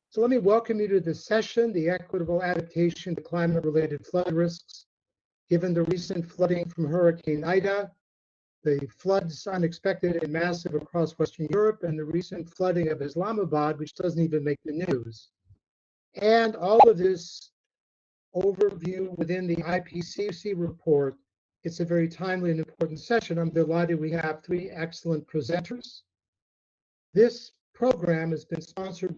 So let me welcome you to this session, the Equitable Adaptation to Climate-Related Flood Risks. Given the recent flooding from Hurricane Ida, the floods unexpected and massive across Western Europe, and the recent flooding of Islamabad, which doesn't even make the news. And all of this overview within the IPCC report, it's a very timely and important session. I'm delighted we have three excellent presenters. This program has been sponsored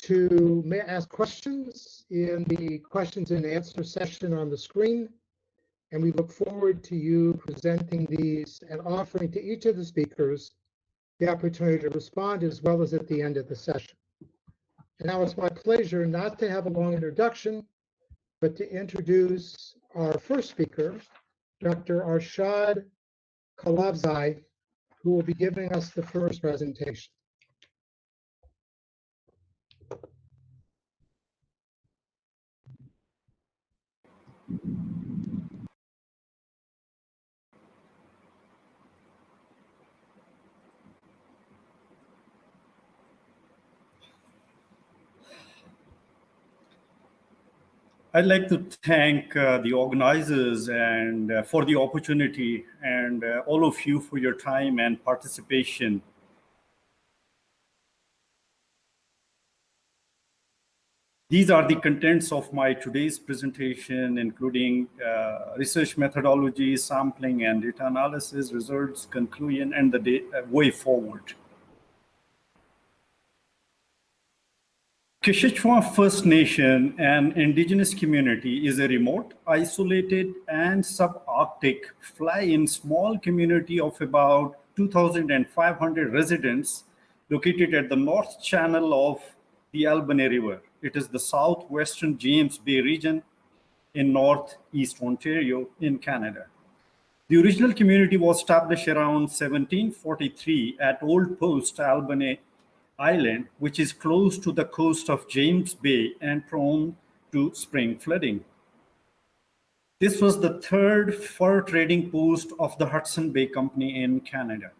to ask questions in the questions and answer session on the screen. And we look forward to you presenting these and offering to each of the speakers the opportunity to respond, as well as at the end of the session. And now it's my pleasure not to have a long introduction, but to introduce our first speaker, Dr. Arshad Khalafzai, who will be giving us the first presentation. I'd like to thank the organizers and for the opportunity, and all of you for your time and participation. These are the contents of my today's presentation, including research methodology, sampling and data analysis, results, conclusion, and the way forward. Kashechewan First Nation, an indigenous community, is a remote, isolated, and subarctic fly-in small community of about 2,500 residents located at the north channel of the Albany River. It is the southwestern James Bay region in northeast Ontario in Canada. The original community was established around 1743 at Old Post, Albany Island, which is close to the coast of James Bay and prone to spring flooding. This was the third fur trading post of the Hudson Bay Company in Canada.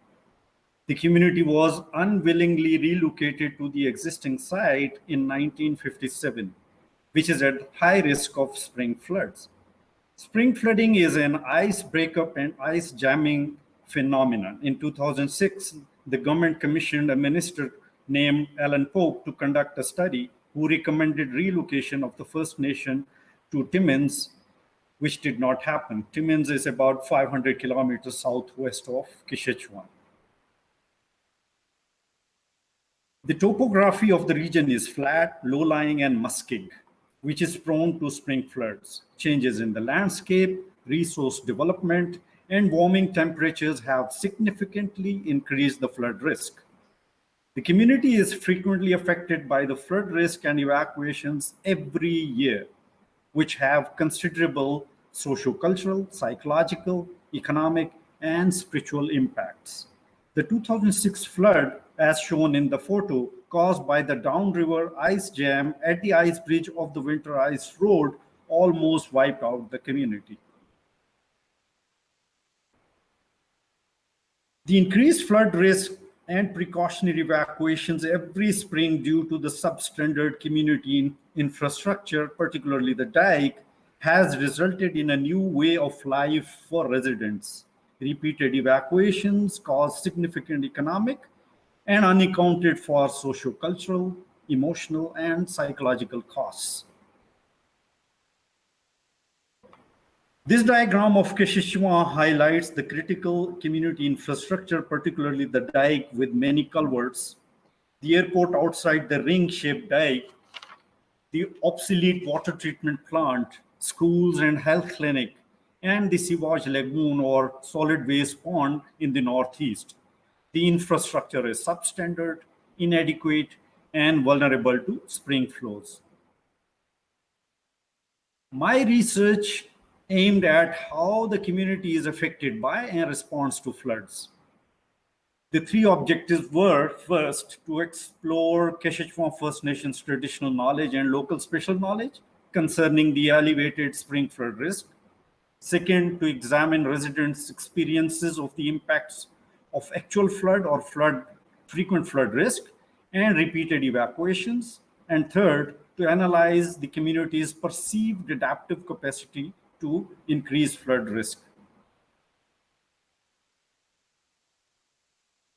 The community was unwillingly relocated to the existing site in 1957, which is at high risk of spring floods. Spring flooding is an ice breakup and ice jamming phenomenon. In 2006, the government commissioned a minister named Alan Pope to conduct a study who recommended relocation of the First Nation to Timmins, which did not happen. Timmins is about 500 kilometers southwest of Kashechewan. The topography of the region is flat, low-lying, and muskeg, which is prone to spring floods. Changes in the landscape, resource development, and warming temperatures have significantly increased the flood risk. The community is frequently affected by the flood risk and evacuations every year, which have considerable socio-cultural, psychological, economic, and spiritual impacts. The 2006 flood, as shown in the photo, caused by the downriver ice jam at the ice bridge of the Winter Ice Road, almost wiped out the community. The increased flood risk and precautionary evacuations every spring due to the substandard community infrastructure, particularly the dike, has resulted in a new way of life for residents. Repeated evacuations cause significant economic and unaccounted for socio-cultural, emotional, and psychological costs. This diagram of Kashechewan highlights the critical community infrastructure, particularly the dike with many culverts, the airport outside the ring-shaped dike, the obsolete water treatment plant, schools and health clinic, and the sewage lagoon or solid waste pond in the northeast. The infrastructure is substandard, inadequate, and vulnerable to spring flows. My research aimed at how the community is affected by and responds to floods. The three objectives were, first, to explore Kashechewan First Nations traditional knowledge and local special knowledge concerning the elevated spring flood risk. Second, to examine residents' experiences of the impacts of actual flood or frequent flood risk and repeated evacuations. And third, to analyze the community's perceived adaptive capacity to increase flood risk.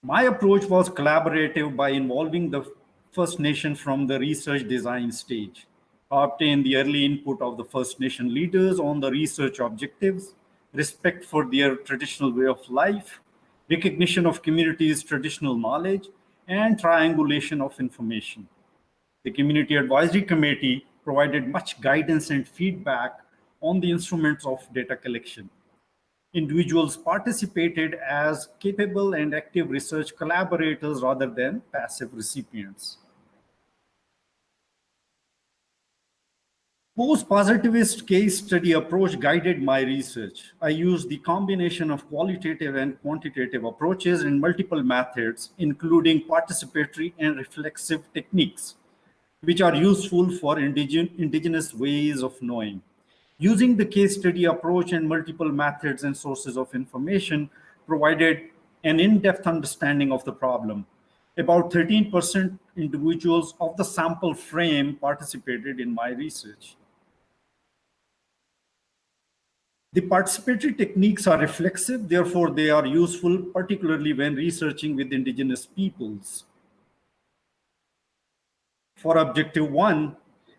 My approach was collaborative by involving the First Nation from the research design stage. I obtained the early input of the First Nation leaders on the research objectives, respect for their traditional way of life, recognition of communities' traditional knowledge, and triangulation of information. The Community Advisory Committee provided much guidance and feedback on the instruments of data collection. Individuals participated as capable and active research collaborators rather than passive recipients. Post-positivist case study approach guided my research. I used the combination of qualitative and quantitative approaches and multiple methods, including participatory and reflexive techniques, which are useful for indigenous ways of knowing. Using the case study approach and multiple methods and sources of information provided an in-depth understanding of the problem. About 13% individuals of the sample frame participated in my research. The participatory techniques are reflexive, therefore they are useful, particularly when researching with indigenous peoples. For objective 1,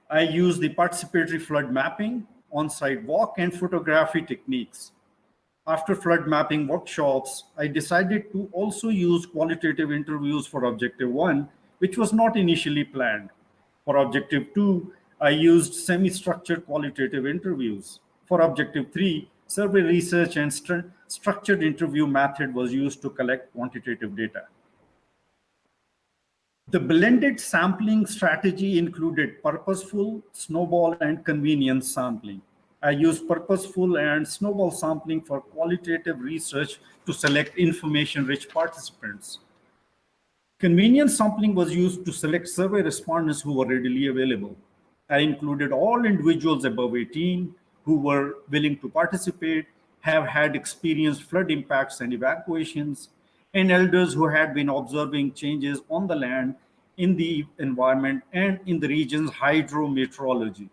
I used the participatory flood mapping, on-site walk, and photography techniques. After flood mapping workshops, I decided to also use qualitative interviews for objective 1, which was not initially planned. For objective 2, I used semi-structured qualitative interviews. For objective 3, survey research and structured interview method was used to collect quantitative data. The blended sampling strategy included purposeful, snowball, and convenience sampling. I used purposeful and snowball sampling for qualitative research to select information-rich participants. Convenience sampling was used to select survey respondents who were readily available. I included all individuals above 18 who were willing to participate, have had experienced flood impacts and evacuations, and elders who had been observing changes on the land, in the environment, and in the region's hydrometeorology.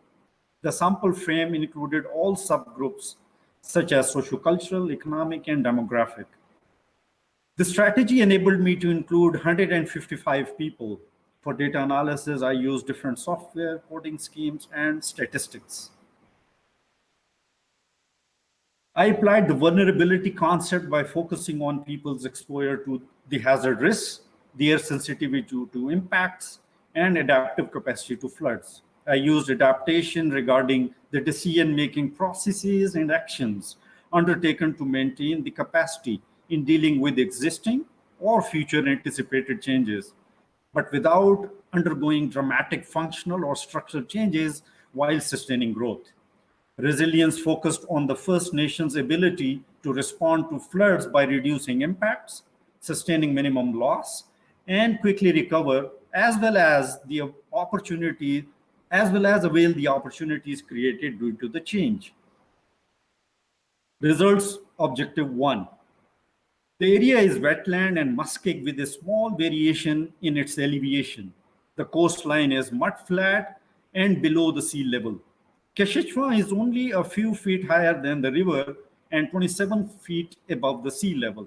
The sample frame included all subgroups, such as sociocultural, economic, and demographic. The strategy enabled me to include 155 people. For data analysis, I used different software, coding schemes, and statistics. I applied the vulnerability concept by focusing on people's exposure to the hazard risks, their sensitivity to impacts, and adaptive capacity to floods. I used adaptation regarding the decision-making processes and actions undertaken to maintain the capacity in dealing with existing or future anticipated changes, but without undergoing dramatic functional or structural changes while sustaining growth. Resilience focused on the First Nations' ability to respond to floods by reducing impacts, sustaining minimum loss, and quickly recover, as well as avail the opportunities created due to the change. Results objective 1. The area is wetland and muskeg with a small variation in its elevation. The coastline is mudflat and below the sea level. Kashechewan is only a few feet higher than the river and 27 feet above the sea level.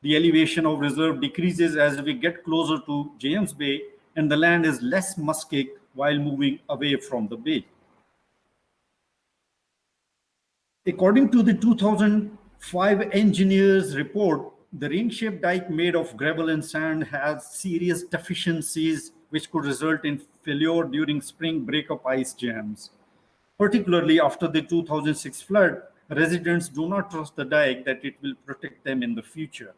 The elevation of reserve decreases as we get closer to James Bay, and the land is less muskeg while moving away from the bay. According to the 2005 engineer's report, the ring-shaped dike made of gravel and sand has serious deficiencies which could result in failure during spring breakup ice jams. Particularly after the 2006 flood, residents do not trust the dike that it will protect them in the future.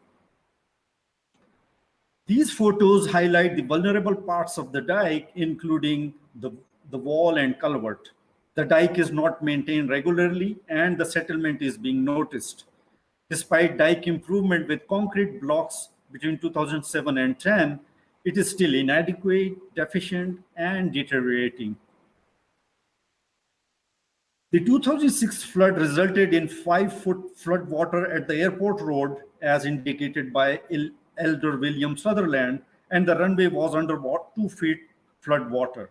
These photos highlight the vulnerable parts of the dike, including the wall and culvert. The dike is not maintained regularly and the settlement is being noticed. Despite dike improvement with concrete blocks between 2007 and 10, it is still inadequate, deficient, and deteriorating. The 2006 flood resulted in 5-foot flood water at the airport road, as indicated by Elder William Sutherland, and the runway was under 2 feet flood water.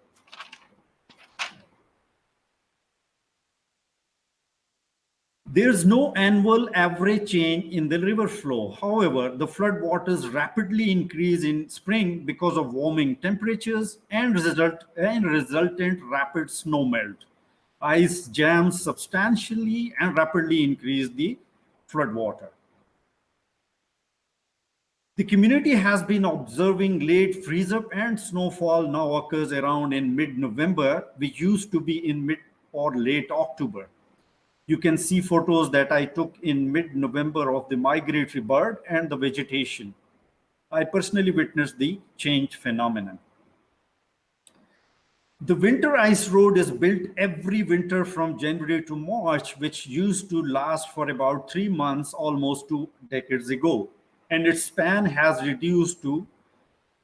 There's no annual average change in the river flow. However, the flood waters rapidly increase in spring because of warming temperatures and resultant rapid snow melt. Ice jams substantially and rapidly increase the flood water. The community has been observing late freeze-up, and snowfall now occurs around in mid-November, which used to be in mid or late October. You can see photos that I took in mid-November of the migratory bird and the vegetation. I personally witnessed the change phenomenon. The winter ice road is built every winter from January to March, which used to last for about 3 months almost 2 decades ago, and its span has reduced to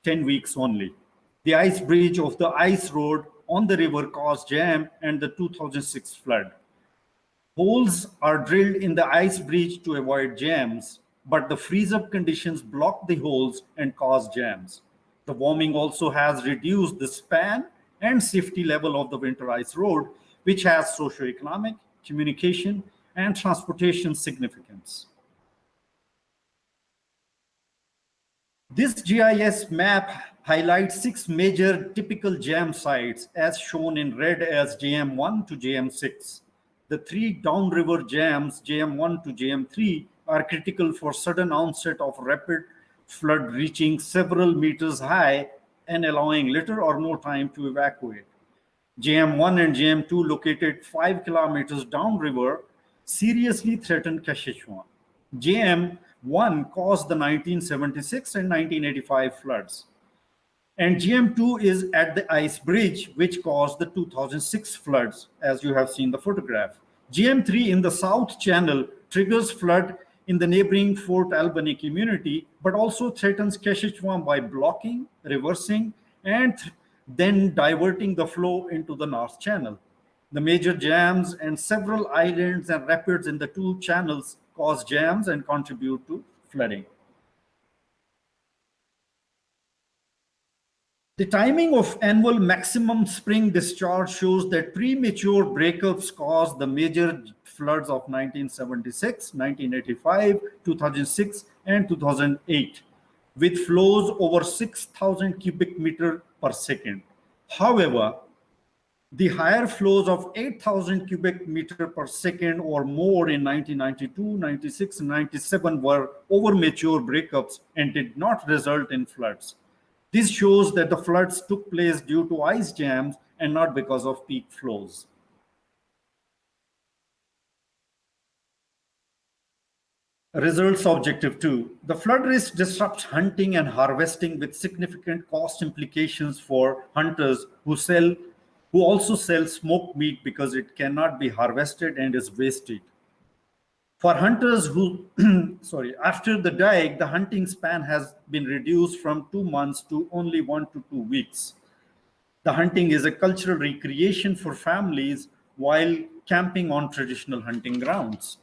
10 weeks only. The ice bridge of the ice road on the river caused jam and the 2006 flood. Holes are drilled in the ice bridge to avoid jams, but the freeze-up conditions block the holes and cause jams. The warming also has reduced the span and safety level of the winter ice road, which has socioeconomic, communication, and transportation significance. This GIS map highlights 6 major typical jam sites, as shown in red as JM1 to JM6. The 3 downriver jams, JM1 to JM3, are critical for sudden onset of rapid flood reaching several meters high and allowing little or no time to evacuate. JM1 and JM2, located 5 kilometers downriver, seriously threatened Kashechewan. JM1 caused the 1976 and 1985 floods. And GM2 is at the ice bridge, which caused the 2006 floods, as you have seen the photograph. GM3 in the South Channel triggers flood in the neighboring Fort Albany community, but also threatens Kashechewan by blocking, reversing, and then diverting the flow into the North Channel. The major jams and several islands and rapids in the 2 channels cause jams and contribute to flooding. The timing of annual maximum spring discharge shows that premature breakups caused the major floods of 1976, 1985, 2006, and 2008, with flows over 6,000 cubic meters per second. However, the higher flows of 8,000 cubic meters per second or more in 1992, 96, and 97 were over mature breakups and did not result in floods. This shows that the floods took place due to ice jams and not because of peak flows. Results Objective 2. The flood risk disrupts hunting and harvesting with significant cost implications for hunters who also sell smoked meat because it cannot be harvested and is wasted. For hunters who, after the dike, the hunting span has been reduced from 2 months to only 1 to 2 weeks. The hunting is a cultural recreation for families while camping on traditional hunting grounds.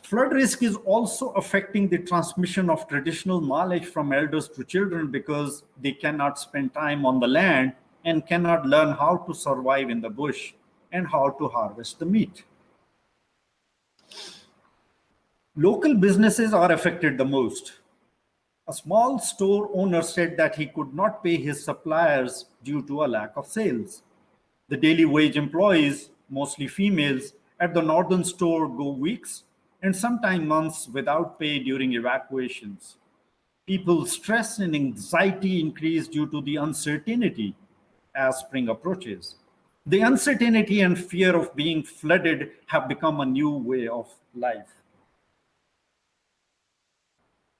Flood risk is also affecting the transmission of traditional knowledge from elders to children because they cannot spend time on the land and cannot learn how to survive in the bush and how to harvest the meat. Local businesses are affected the most. A small store owner said that he could not pay his suppliers due to a lack of sales. The daily wage employees, mostly females, at the northern store go weeks and sometimes months without pay during evacuations. People's stress and anxiety increase due to the uncertainty as spring approaches. The uncertainty and fear of being flooded have become a new way of life.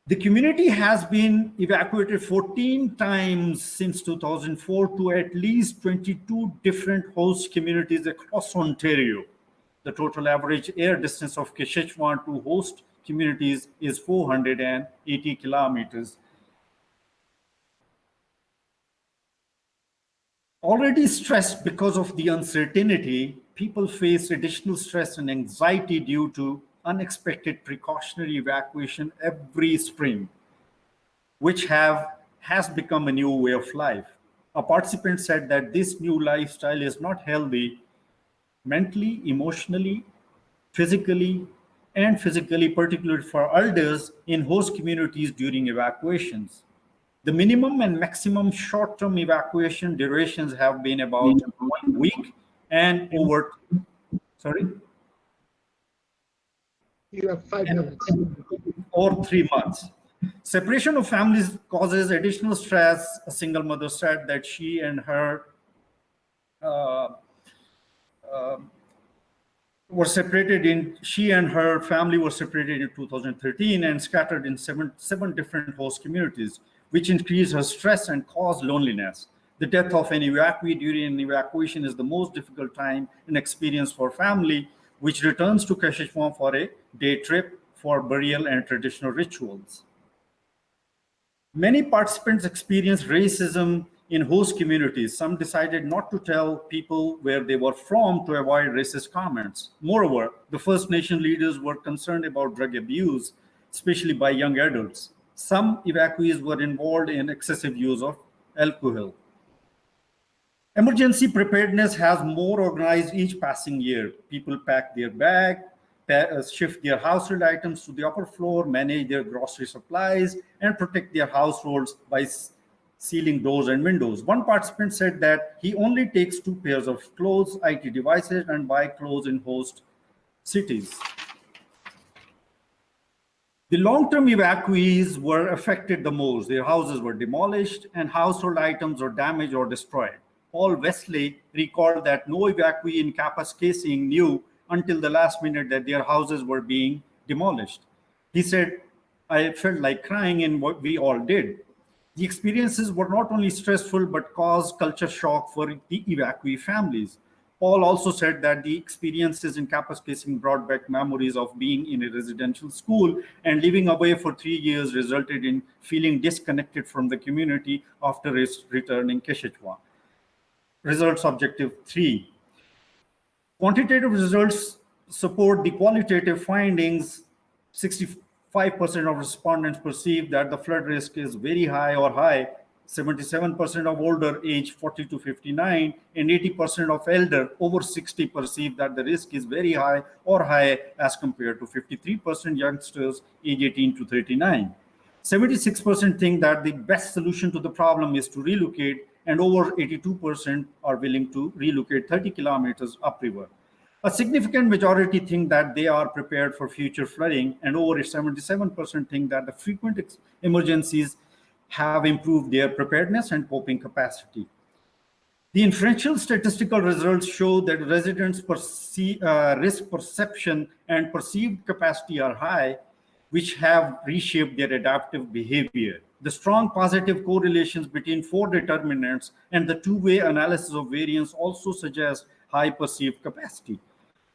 The community has been evacuated 14 times since 2004 to at least 22 different host communities across Ontario. The total average air distance of Kashechewan to host communities is 480 kilometers. Already stressed because of the uncertainty, people face additional stress and anxiety due to unexpected precautionary evacuation every spring, which has become a new way of life. A participant said that this new lifestyle is not healthy mentally, emotionally, physically, particularly for elders in host communities during evacuations. The minimum and maximum short-term evacuation durations have been about 1 week and over, sorry? You have 5 minutes. Or 3 months. Separation of families causes additional stress. A single mother said that she and her family were separated in 2013 and scattered in seven different host communities, which increased her stress and caused loneliness. The death of an evacuee during an evacuation is the most difficult time and experience for family, which returns to Kashechewan for a day trip for burial and traditional rituals. Many participants experienced racism in host communities. Some decided not to tell people where they were from to avoid racist comments. Moreover, the First Nation leaders were concerned about drug abuse, especially by young adults. Some evacuees were involved in excessive use of alcohol. Emergency preparedness has more organized each passing year. People pack their bag, shift their household items to the upper floor, manage their grocery supplies, and protect their households by sealing doors and windows. One participant said that he only takes 2 pairs of clothes, IT devices, and buy clothes in host cities. The long-term evacuees were affected the most. Their houses were demolished and household items were damaged or destroyed. Paul Wesley recalled that no evacuee in Kashechewan knew until the last minute that their houses were being demolished. He said, I felt like crying, and what we all did. The experiences were not only stressful, but caused culture shock for the evacuee families. Paul also said that the experiences in Kashechewan brought back memories of being in a residential school, and living away for 3 years resulted in feeling disconnected from the community after returning Kashechewan. Results objective 3. Quantitative results support the qualitative findings. 65% of respondents perceive that the flood risk is very high or high. 77% of older age 40 to 59 and 80% of elder over 60 perceive that the risk is very high or high as compared to 53% youngsters age 18 to 39. 76% think that the best solution to the problem is to relocate, and over 82% are willing to relocate 30 kilometers upriver. A significant majority think that they are prepared for future flooding, and over 77% think that the frequent emergencies have improved their preparedness and coping capacity. The inferential statistical results show that residents' risk perception and perceived capacity are high, which have reshaped their adaptive behavior. The strong positive correlations between 4 determinants and the two-way analysis of variance also suggest high perceived capacity.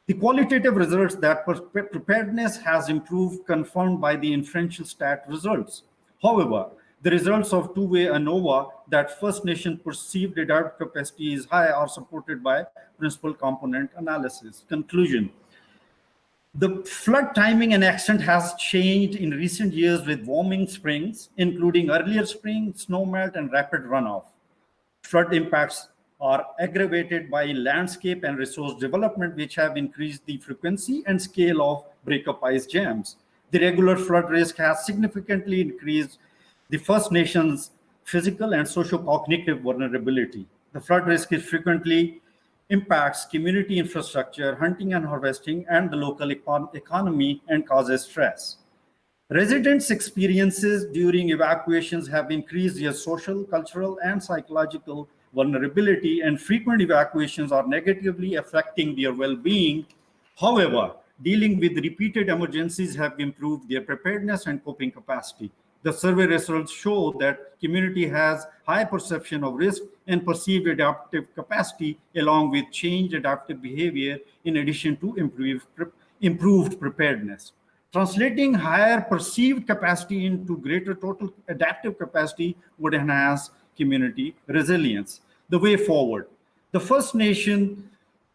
The qualitative results that preparedness has improved confirmed by the inferential stat results. However, the results of two-way ANOVA that First Nation perceived adaptive capacity is high are supported by principal component analysis. Conclusion. The flood timing and extent has changed in recent years with warming springs, including earlier spring, snowmelt, and rapid runoff. Flood impacts are aggravated by landscape and resource development, which have increased the frequency and scale of breakup ice jams. The regular flood risk has significantly increased the First Nations' physical and socio-cognitive vulnerability. The flood risk is frequently impacts community infrastructure, hunting and harvesting, and the local economy, and causes stress. Residents' experiences during evacuations have increased their social, cultural, and psychological vulnerability, and frequent evacuations are negatively affecting their well-being. However, dealing with repeated emergencies have improved their preparedness and coping capacity. The survey results show that community has high perception of risk and perceived adaptive capacity, along with changed adaptive behavior in addition to improved preparedness. Translating higher perceived capacity into greater total adaptive capacity would enhance community resilience. The way forward: the First Nation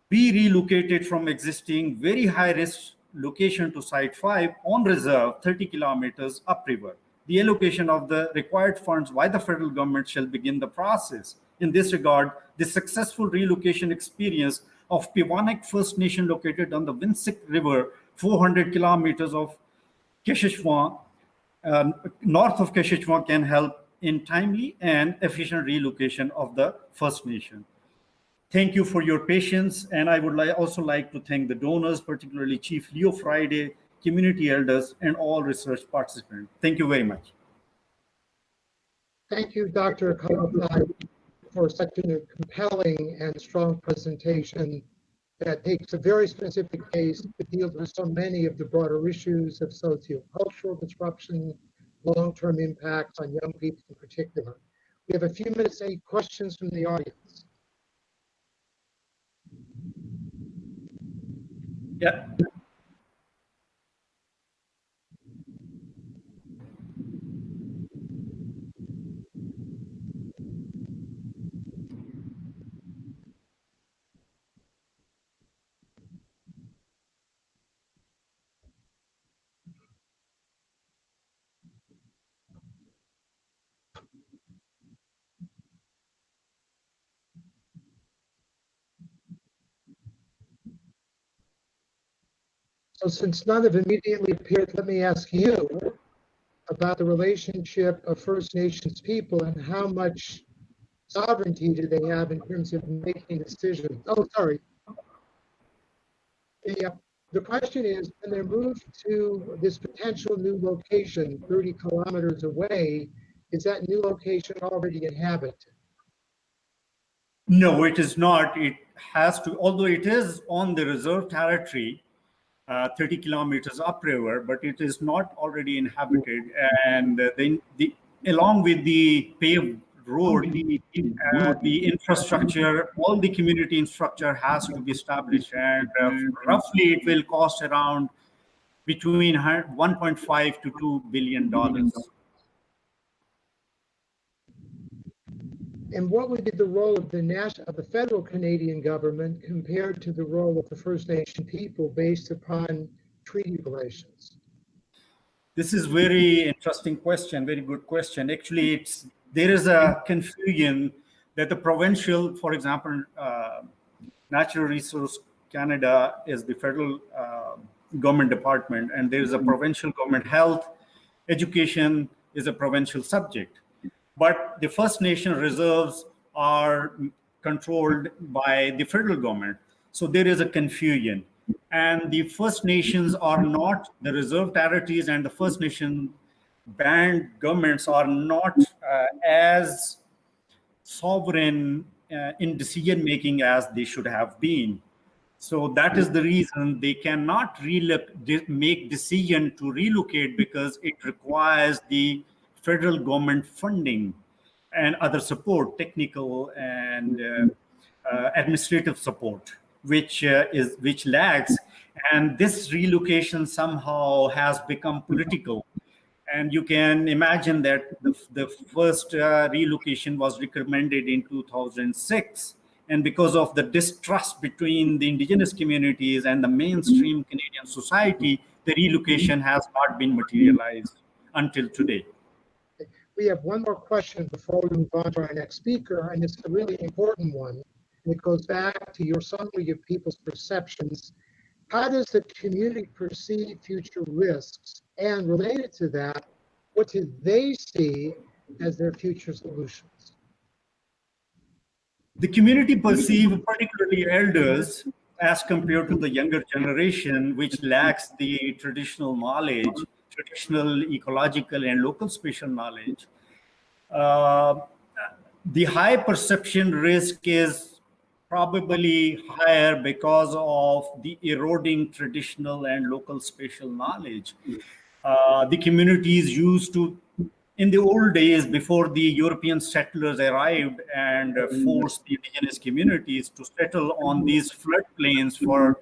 be relocated from existing very high risk location to Site 5 on reserve 30 kilometers upriver. The allocation of the required funds by the federal government shall begin the process. In this regard, the successful relocation experience of Pewanak First Nation located on the Winsik River, 400 kilometers of Kashechewan, north of Kashechewan, can help in timely and efficient relocation of the First Nation. Thank you for your patience, and I would also like to thank the donors, particularly Chief Leo Friday, community elders, and all research participants. Thank you very much. Thank you, Dr. Khalafzai, for such a compelling and strong presentation that takes a very specific case that deals with so many of the broader issues of sociocultural disruption, long-term impacts on young people in particular. We have a few minutes to take questions from the audience. Yeah. So since none have immediately appeared, let me ask you about the relationship of First Nations people and how much sovereignty do they have in terms of making decisions? Oh, sorry. The question is, when they're moved to this potential new location 30 kilometers away, is that new location already inhabited? No, it is not. It has to, although it is on the reserve territory, 30 kilometers upriver, but it is not already inhabited. And along with the paved road, the infrastructure, all the community infrastructure has to be established. And roughly it will cost around between 1.5 to $2 billion. And what would be the role of the federal Canadian government compared to the role of the First Nation people based upon treaty relations? This is very interesting question, very good question. Actually, there is a confusion that the provincial, for example, Natural Resource Canada is the federal government department, and there is a provincial government. Health, education is a provincial subject. But the First Nation reserves are controlled by the federal government. So there is a confusion. And the First Nations are not, the reserve territories and the First Nation band governments are not as sovereign in decision making as they should have been. So that is the reason they cannot make decision to relocate, because it requires the federal government funding and other support, technical and administrative support, which lags. And this relocation somehow has become political. And you can imagine that the first relocation was recommended in 2006. And because of the distrust between the indigenous communities and the mainstream Canadian society, the relocation has not been materialized until today. We have one more question before we move on to our next speaker, and it's a really important one. And it goes back to your summary of people's perceptions. How does the community perceive future risks? And related to that, what do they see as their future solutions? The community perceive, particularly elders, as compared to the younger generation, which lacks the traditional knowledge, traditional ecological and local spatial knowledge. The high perception risk is probably higher because of the eroding traditional and local spatial knowledge. The communities used to, in the old days, before the European settlers arrived and forced the indigenous communities to settle on these floodplains for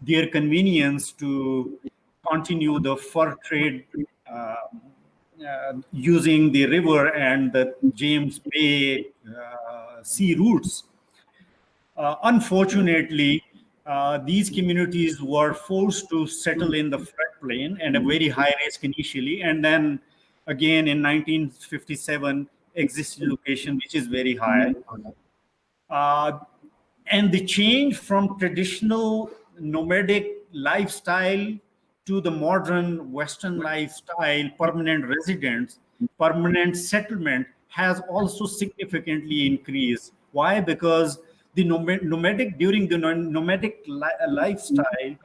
their convenience to continue the fur trade using the river and the James Bay sea routes. Unfortunately, these communities were forced to settle in the floodplain and a very high risk initially, and then again in 1957 existing location which is very high. And the change from traditional nomadic lifestyle to the modern Western lifestyle, permanent residents, permanent settlement has also significantly increased. Why? Because the nomadic during the nomadic lifestyle,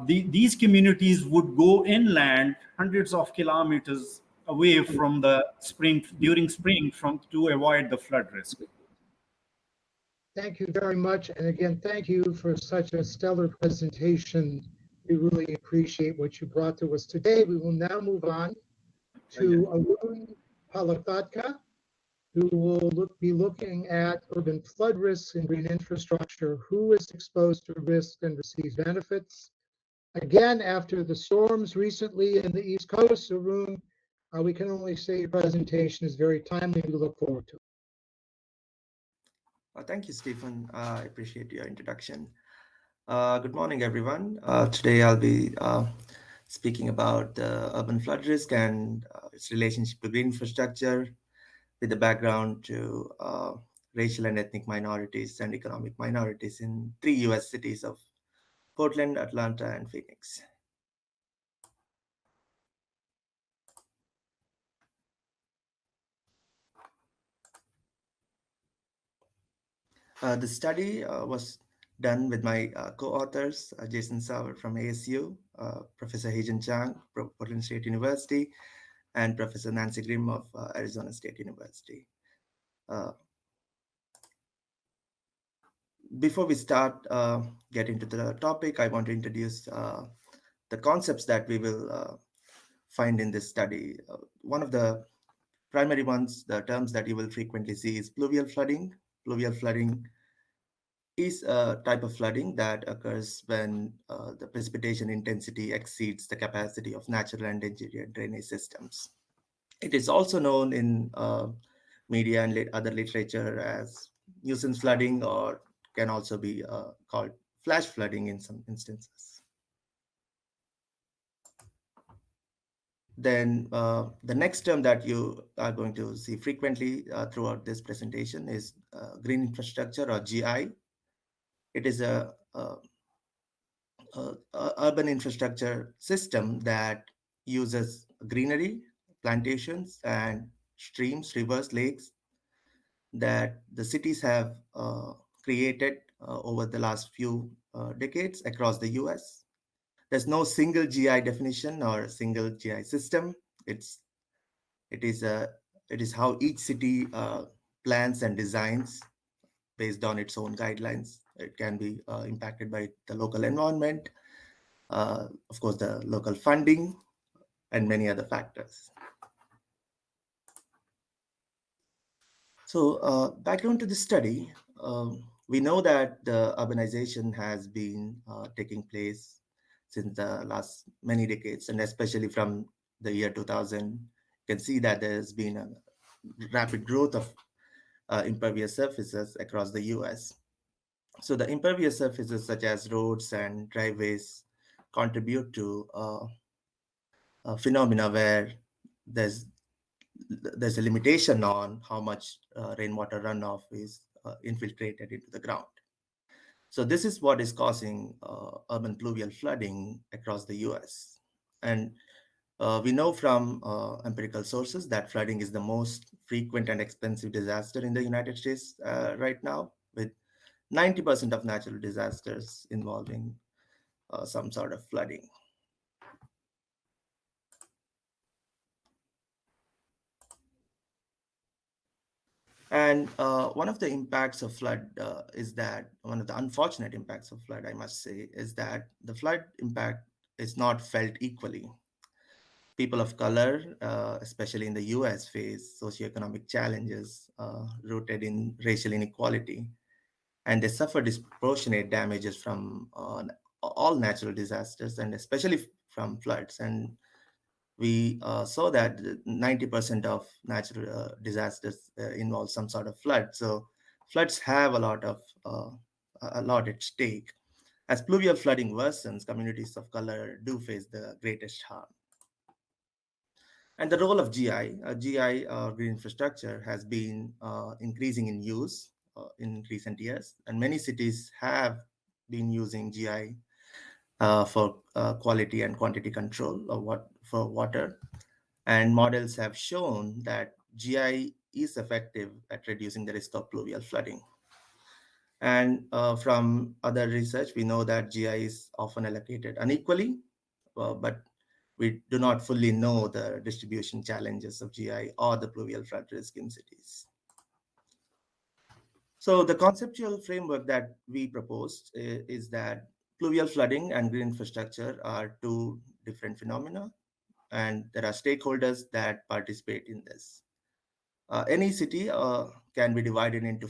these communities would go inland hundreds of kilometers away from the spring during spring from to avoid the flood risk. Thank you very much. And again, thank you for such a stellar presentation. We really appreciate what you brought to us today. We will now move on to Arun Pallathadka, who will be looking at urban flood risks and green infrastructure, who is exposed to risk and receives benefits. Again, after the storms recently in the East Coast, Arun, we can only say your presentation is very timely and we look forward to it. Thank you, Stephen. I appreciate your introduction. Good morning, everyone. Today I'll be speaking about the urban flood risk and its relationship to green infrastructure with the background to racial and ethnic minorities and economic minorities in 3 US cities of Portland, Atlanta, and Phoenix. The study was done with my co-authors, Jason Sauer from ASU, Professor Heijun Chang, Portland State University, and Professor Nancy Grimm of Arizona State University. Before we start get into the topic, I want to introduce the concepts that we will find in this study. One of the primary ones, the terms that you will frequently see is pluvial flooding. Pluvial flooding is a type of flooding that occurs when the precipitation intensity exceeds the capacity of natural and engineered drainage systems. It is also known in media and other literature as nuisance flooding, or can also be called flash flooding in some instances. Then the next term that you are going to see frequently throughout this presentation is green infrastructure, or GI. It is a urban infrastructure system that uses greenery, plantations, and streams, rivers, lakes that the cities have created over the last few decades across the US. There's no single GI definition or a single GI system. It is how each city plans and designs based on its own guidelines. It can be impacted by the local environment, of course, the local funding, and many other factors. So background to the study, we know that the urbanization has been taking place since the last many decades, and especially from the year 2000, you can see that there's been a rapid growth of impervious surfaces across the US. So the impervious surfaces such as roads and driveways contribute to a phenomena where there's a limitation on how much rainwater runoff is infiltrated into the ground. So this is what is causing urban pluvial flooding across the US. And we know from empirical sources that flooding is the most frequent and expensive disaster in the United States right now, with 90% of natural disasters involving some sort of flooding. And one of the impacts of flood is that, one of the unfortunate impacts of flood, I must say, is that the flood impact is not felt equally. People of color, especially in the US, face socioeconomic challenges rooted in racial inequality, and they suffer disproportionate damages from all natural disasters, and especially from floods. And we saw that 90% of natural disasters involve some sort of flood. So floods have a lot at stake. As pluvial flooding worsens, communities of color do face the greatest harm. And the role of GI, green infrastructure, has been increasing in use in recent years, and many cities have been using GI for quality and quantity control for water. And models have shown that GI is effective at reducing the risk of pluvial flooding. And from other research, we know that GI is often allocated unequally, but we do not fully know the distribution challenges of GI or the pluvial flood risk in cities. So the conceptual framework that we proposed is that pluvial flooding and green infrastructure are two different phenomena, and there are stakeholders that participate in this. Any city can be divided into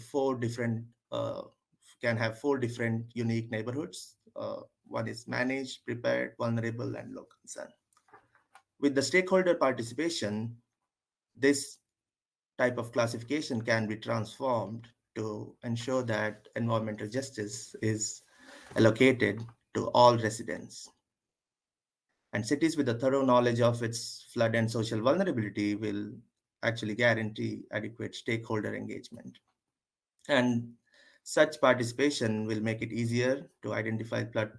can have four different unique neighborhoods. One is managed, prepared, vulnerable, and low concern. With the stakeholder participation, this type of classification can be transformed to ensure that environmental justice is allocated to all residents. And cities with a thorough knowledge of its flood and social vulnerability will actually guarantee adequate stakeholder engagement. And such participation will make it easier to identify flood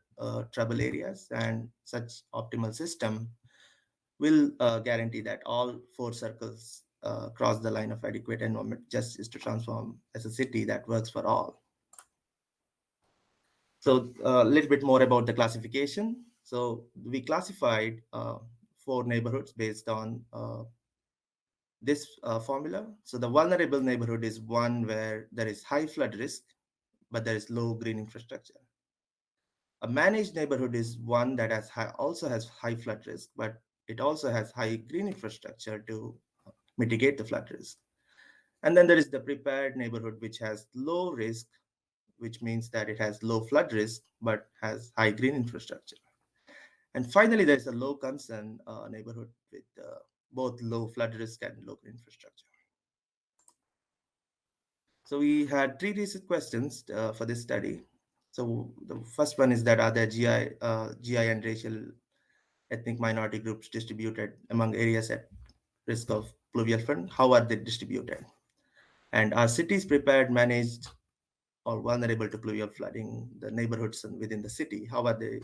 trouble areas, and such optimal system will guarantee that all four circles cross the line of adequate environment justice to transform as a city that works for all. So a little bit more about the classification. So we classified 4 neighborhoods based on this formula. So the vulnerable neighborhood is one where there is high flood risk, but there is low green infrastructure. A managed neighborhood is one that also has high flood risk, but it also has high green infrastructure to mitigate the flood risk. And then there is the prepared neighborhood, which has low risk, which means that it has low flood risk, but has high green infrastructure. And finally, there's a low concern neighborhood with both low flood risk and low green infrastructure. So we had 3 research questions for this study. So the first one is that are there GI and racial ethnic minority groups distributed among areas at risk of pluvial flood? How are they distributed? And are cities prepared, managed, or vulnerable to pluvial flooding? The neighborhoods within the city, how are they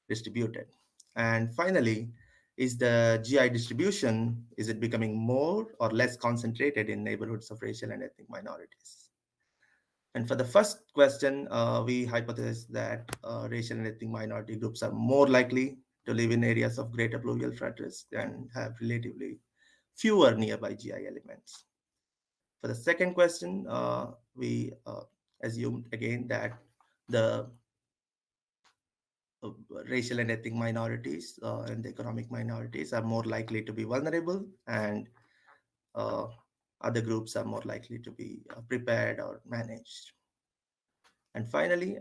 distributed? And finally, is the GI distribution, is it becoming more or less concentrated in neighborhoods of racial and ethnic minorities? And for the first question, we hypothesized that racial and ethnic minority groups are more likely to live in areas of greater pluvial flood risk and have relatively fewer nearby GI elements. For the second question, we assumed again that the racial and ethnic minorities and the economic minorities are more likely to be vulnerable, and other groups are more likely to be prepared or managed. And finally,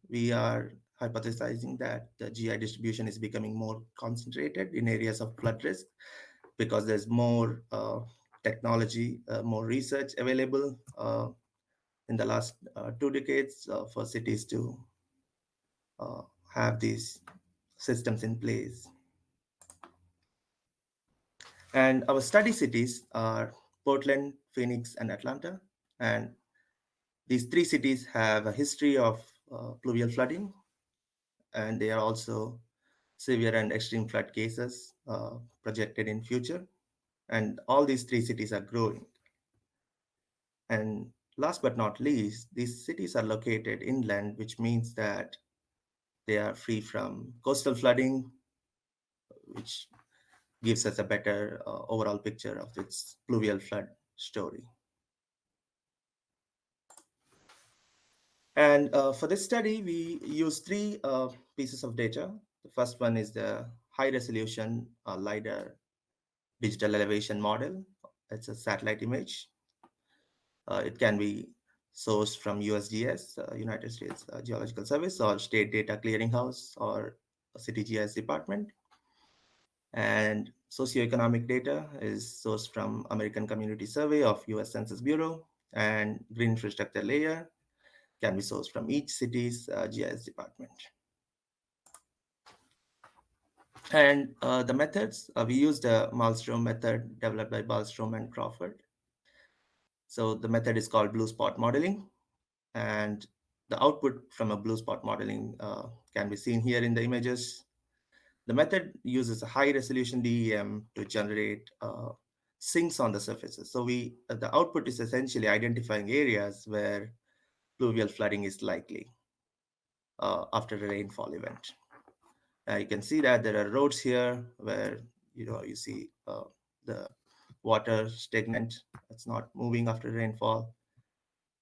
we are hypothesizing that the GI distribution is becoming more concentrated in areas of flood risk because there's more technology, more research available in the last 2 decades for cities to have these systems in place. And our study cities are Portland, Phoenix, and Atlanta. And these 3 cities have a history of pluvial flooding, and they are also severe and extreme flood cases projected in future. And all these 3 cities are growing. And last but not least, these cities are located inland, which means that they are free from coastal flooding, which gives us a better overall picture of its pluvial flood story. And for this study, we used 3 pieces of data. The first one is the high resolution LiDAR digital elevation model. It's a satellite image. It can be sourced from USGS, United States Geological Service, or State Data Clearinghouse, or City GIS Department. And socioeconomic data is sourced from American Community Survey of US Census Bureau, and green infrastructure layer can be sourced from each city's GIS department. And the methods, we used a Malmstrom method developed by Malmstrom and Crawford. So the method is called blue spot modeling, and the output from a blue spot modeling can be seen here in the images. The method uses a high resolution DEM to generate sinks on the surfaces. So the output is essentially identifying areas where pluvial flooding is likely after a rainfall event. You can see that there are roads here where you see the water stagnant, it's not moving after rainfall,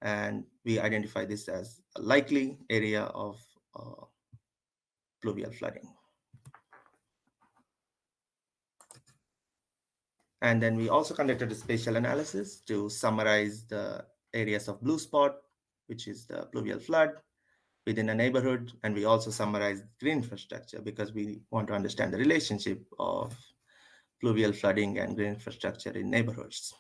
and we identify this as a likely area of pluvial flooding. And then we also conducted a spatial analysis to summarize the areas of blue spot, which is the pluvial flood within a neighborhood. And we also summarized green infrastructure because we want to understand the relationship of pluvial flooding and green infrastructure in neighborhoods.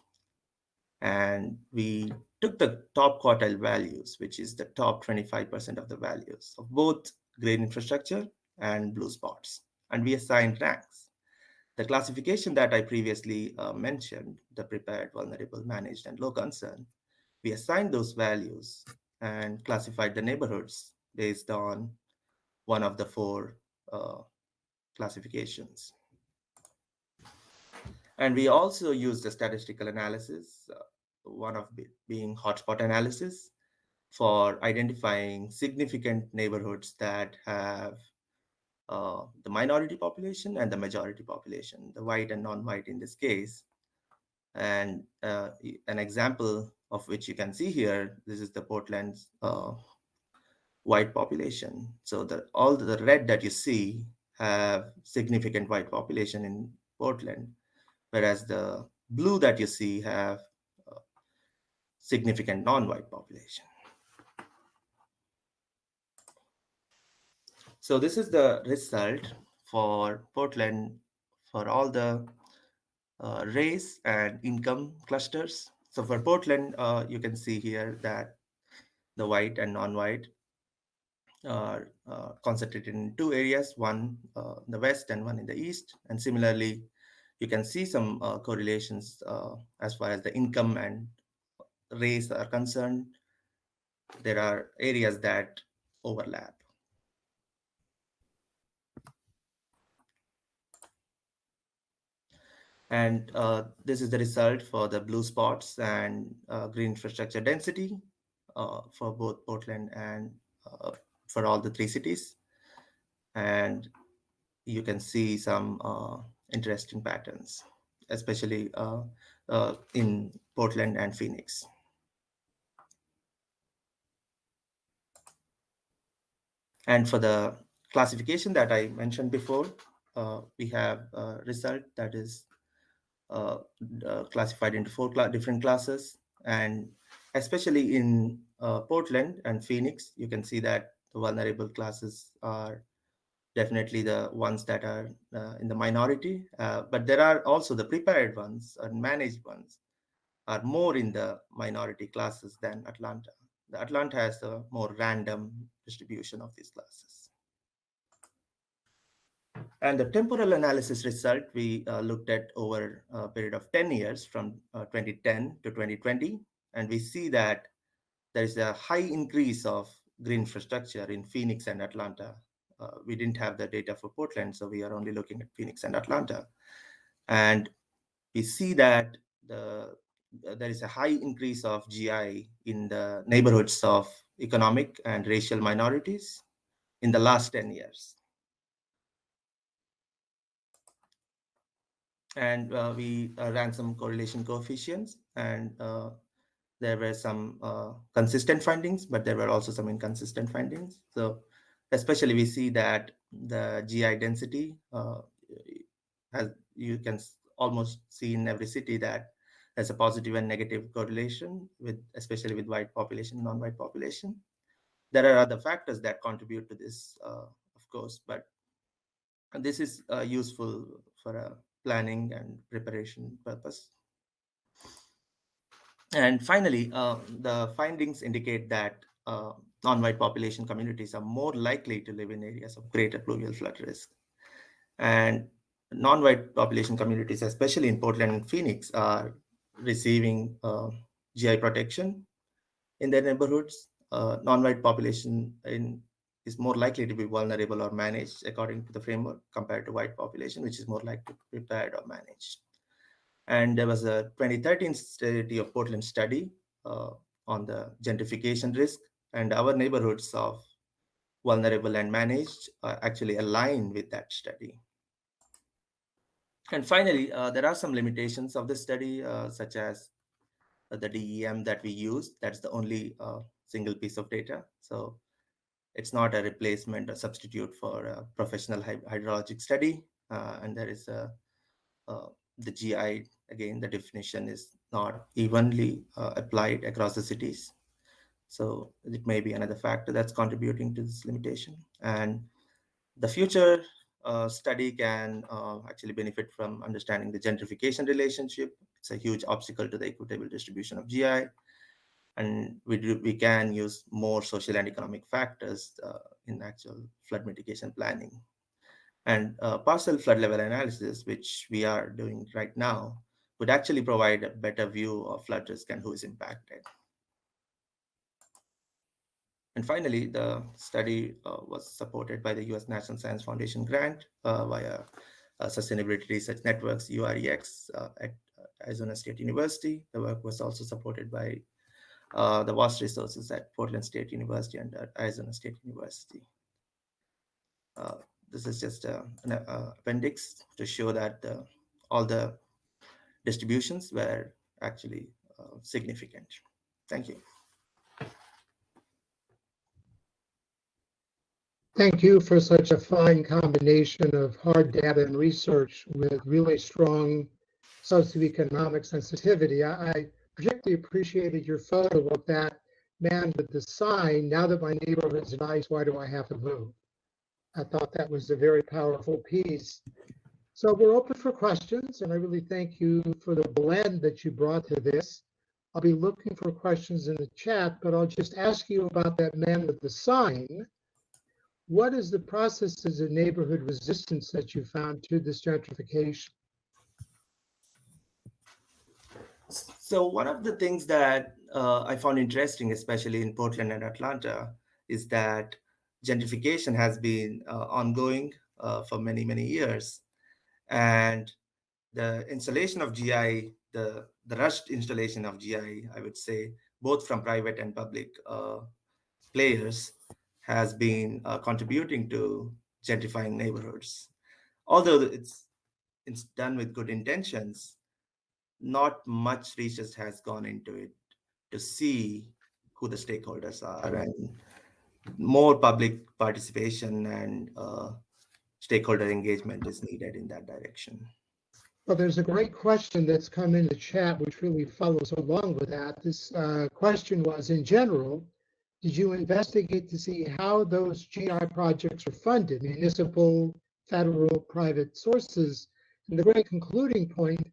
And we took the top quartile values, which is the top 25% of the values of both green infrastructure and blue spots. And we assigned ranks. The classification that I previously mentioned, the prepared, vulnerable, managed, and low concern, we assigned those values and classified the neighborhoods based on one of the four classifications. And we also used a statistical analysis, one of being hotspot analysis, for identifying significant neighborhoods that have the minority population and the majority population, the white and non-white in this case. And an example of which you can see here, this is the Portland's white population. So all the red that you see have significant white population in Portland, whereas the blue that you see have significant non-white population. So this is the result for Portland for all the race and income clusters. So for Portland, you can see here that the white and non-white are concentrated in two areas, one in the west and one in the east. And similarly, you can see some correlations as far as the income and race are concerned. There are areas that overlap. And this is the result for the blue spots and green infrastructure density for both Portland and for all the three cities. And you can see some interesting patterns, especially in Portland and Phoenix. And for the classification that I mentioned before, we have a result that is classified into four different classes. And especially in Portland and Phoenix, you can see that the vulnerable classes are definitely the ones that are in the minority. But there are also the prepared ones and managed ones are more in the minority classes than Atlanta. The Atlanta has a more random distribution of these classes. And the temporal analysis result, we looked at over a period of 10 years from 2010 to 2020. And we see that there is a high increase of green infrastructure in Phoenix and Atlanta. We didn't have the data for Portland, so we are only looking at Phoenix and Atlanta. And we see that there is a high increase of GI in the neighborhoods of economic and racial minorities in the last 10 years. And we ran some correlation coefficients, and there were some consistent findings, but there were also some inconsistent findings. So especially we see that the GI density, as you can almost see in every city, that There's a positive and negative correlation especially with white population, non-white population. There are other factors that contribute to this, of course, but this is useful for a planning and preparation purpose. And finally, the findings indicate that non-white population communities are more likely to live in areas of greater pluvial flood risk. And non-white population communities, especially in Portland and Phoenix, are receiving GI protection in their neighborhoods. Non-white population is more likely to be vulnerable or managed according to the framework compared to white population, which is more likely to be prepared or managed. And there was a 2013 City of Portland study on the gentrification risk, and our neighborhoods of vulnerable and managed actually align with that study. And finally, there are some limitations of the study, such as the DEM that we use. That's the only single piece of data. So it's not a replacement or substitute for a professional hydrologic study. And there is the GI, again, the definition is not evenly applied across the cities. So it may be another factor that's contributing to this limitation. And the future study can actually benefit from understanding the gentrification relationship. It's a huge obstacle to the equitable distribution of GI. And we can use more social and economic factors in actual flood mitigation planning. And parcel flood level analysis, which we are doing right now, would actually provide a better view of flood risk and who is impacted. And finally, the study was supported by the U.S. National Science Foundation grant via Sustainability Research Networks, UREX, at Arizona State University. The work was also supported by the vast resources at Portland State University and at Arizona State University. This is just an appendix to show that all the distributions were actually significant. Thank you. Thank you for such a fine combination of hard data and research with really strong socioeconomic sensitivity. I particularly appreciated your photo of that man with the sign, "Now that my neighborhood's nice, why do I have to move?" I thought that was a very powerful piece. So we're open for questions, and I really thank you for the blend that you brought to this. I'll be looking for questions in the chat, but I'll just ask you about that man with the sign. What is the processes of neighborhood resistance that you found to this gentrification? So one of the things that I found interesting, especially in Portland and Atlanta, is that gentrification has been ongoing for many, many years. And the installation of GI, the rushed installation of GI, I would say, both from private and public players, has been contributing to gentrifying neighborhoods. Although it's done with good intentions, not much research has gone into it to see who the stakeholders are, and more public participation and stakeholder engagement is needed in that direction. Well, there's a great question that's come in the chat, which really follows along with that. This question was, in general, did you investigate to see how those GI projects are funded, municipal, federal, private sources? And the great concluding point,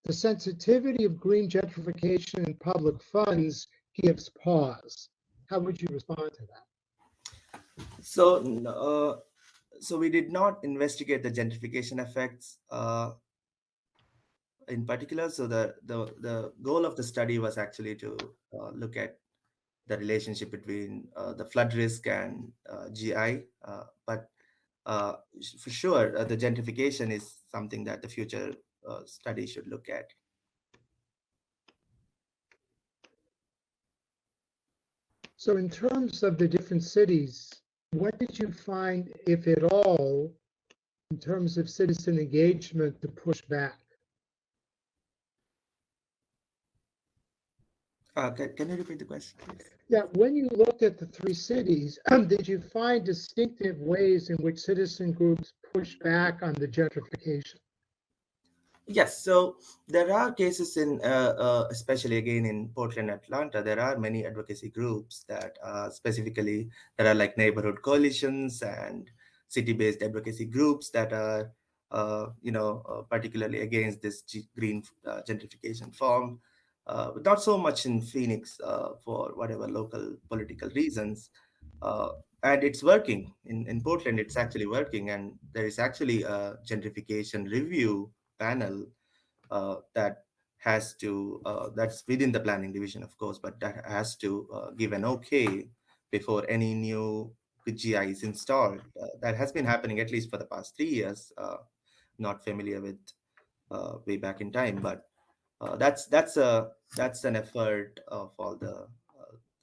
the sensitivity of green gentrification and public funds gives pause. How would you respond to that? So we did not investigate the gentrification effects in particular. So the goal of the study was actually to look at the relationship between the flood risk and GI. But for sure, the gentrification is something that the future study should look at. So in terms of the different cities, what did you find, if at all, in terms of citizen engagement to push back? Can you repeat the question, please? Yeah, when you looked at the three cities, did you find distinctive ways in which citizen groups push back on the gentrification? Yes, so there are cases in, especially again in Portland, Atlanta, there are many advocacy groups that specifically, there are like neighborhood coalitions and city-based advocacy groups that are, particularly against this green gentrification form. But not so much in Phoenix for whatever local political reasons. Uh, and it's working. In Portland, it's actually working. And there is actually a gentrification review panel that has to that's within the planning division, of course, but that has to give an okay before any new GI is installed. That has been happening at least for the past 3 years. Not familiar with way back in time, but that's an effort of all the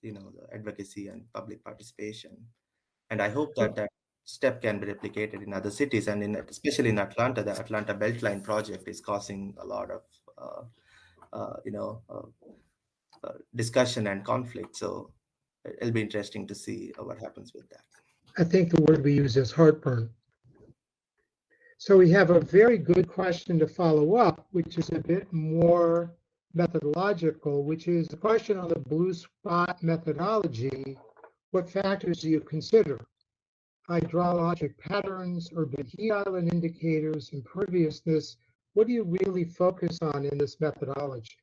the advocacy and public participation. And I hope that that step can be replicated in other cities, and especially in Atlanta. The Atlanta Beltline project is causing a lot of uh, uh, you know uh, discussion and conflict. So it'll be interesting to see what happens with that. I think the word we use is heartburn. So we have a very good question to follow up, which is a bit more methodological, which is the question on the blue spot methodology. What factors do you consider? Hydrologic patterns, urban heat island indicators, imperviousness. What do you really focus on in this methodology?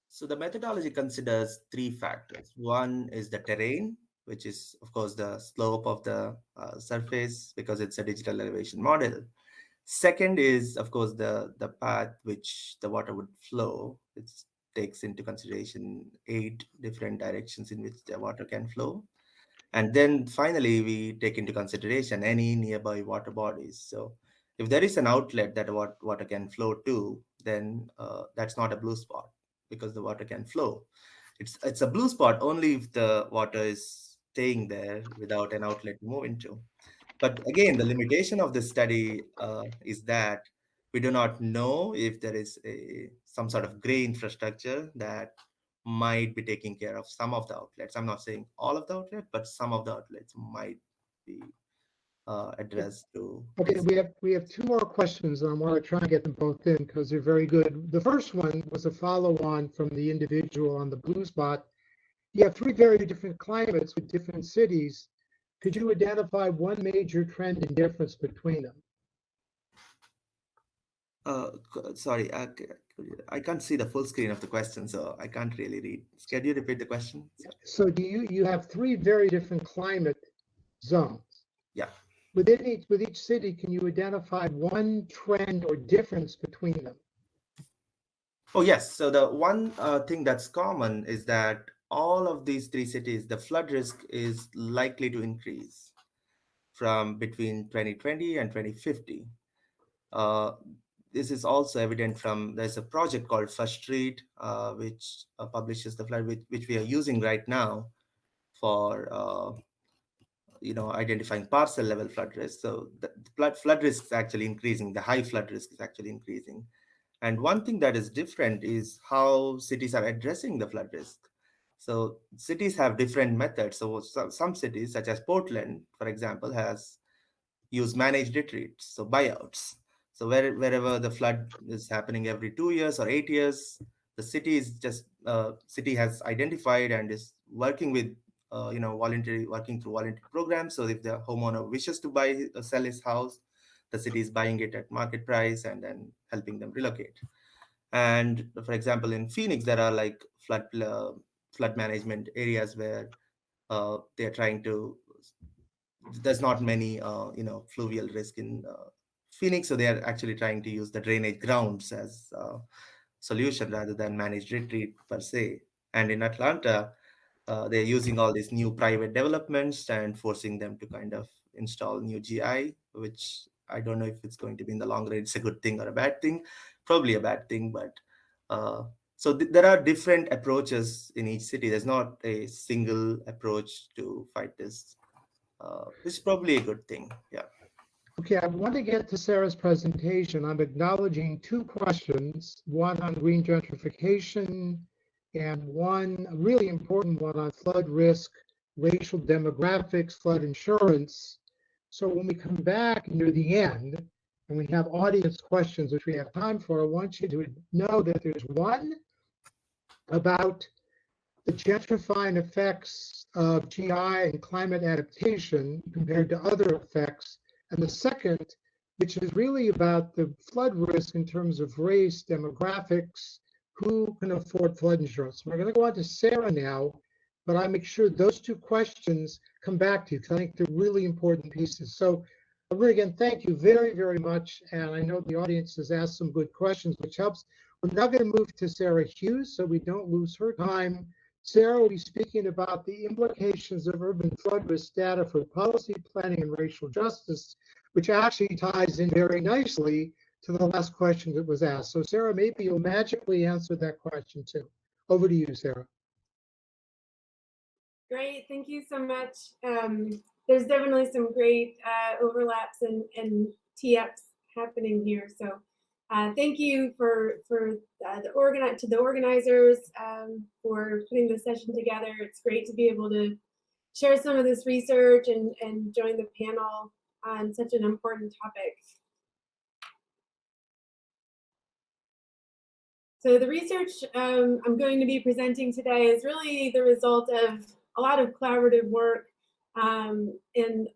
So the methodology considers three factors. One is the terrain, which is, of course, the slope of the surface, because it's a digital elevation model. Second is, of course, the path which the water would flow. It takes into consideration 8 different directions in which the water can flow. And then finally, we take into consideration any nearby water bodies. So if there is an outlet that water can flow to, then that's not a blue spot because the water can flow. It's a blue spot only if the water is staying there without an outlet to move into. But again, the limitation of this study is that we do not know if there is some sort of gray infrastructure that might be taking care of some of the outlets. I'm not saying all of the outlets, but some of the outlets might be addressed to Okay, this. we have two more questions, and I want to try and get them both in because they're very good. The first one was a follow-on from the individual on the blue spot. You have three very different climates with different cities. Could you identify one major trend and difference between them? Sorry, I can't see the full screen of the question, so I can't really read. Can you repeat the question? So do you have three very different climate zones? Yeah. With each city, can you identify one trend or difference between them? Oh, yes. So the one thing that's common is that all of these three cities, the flood risk is likely to increase from between 2020 and 2050. Uh, this is also evident from, there's a project called First Street, which publishes the flood, which we are using right now for identifying parcel level flood risk. So the flood risk is actually increasing. The high flood risk is actually increasing. And one thing that is different is how cities are addressing the flood risk. So cities have different methods. So some cities, such as Portland, for example, has used managed retreats, so buyouts. So wherever the flood is happening every 2 years or 8 years, the city has identified and is working with working through voluntary programs. So if the homeowner wishes to sell his house, the city is buying it at market price and then helping them relocate. And for example, in Phoenix, there are like flood management areas where they're trying to. There's not many fluvial risk in Phoenix, so they are actually trying to use the drainage grounds as a solution rather than managed retreat per se. And in Atlanta, they're using all these new private developments and forcing them to kind of install new GI, which I don't know if it's going to be in the long run. It's a good thing or a bad thing, probably a bad thing. But so there are different approaches in each city. There's not a single approach to fight this, which is probably a good thing. Yeah. Okay, I want to get to Sarah's presentation. I'm acknowledging two questions, one on green gentrification and one really important one on flood risk, racial demographics, flood insurance. So when we come back near the end, and we have audience questions, which we have time for, I want you to know that there's one about the gentrifying effects of GI and climate adaptation compared to other effects, and the second, which is really about the flood risk in terms of race, demographics, who can afford flood insurance. We're going to go on to Sarah now, but I make sure those two questions come back to you because I think they're really important pieces. So again, thank you very, very much. And I know the audience has asked some good questions, which helps. We're now going to move to Sarah Hughes so we don't lose her time. Sarah will be speaking about the implications of urban flood risk data for policy planning and racial justice, which actually ties in very nicely to the last question that was asked. So Sarah, maybe you'll magically answer that question too. Over to you, Sarah. Great, thank you so much. There's definitely some great overlaps and tee-ups happening here. So thank you to the organizers for putting this session together. It's great to be able to share some of this research and join the panel on such an important topic. So the research I'm going to be presenting today is really the result of a lot of collaborative work, and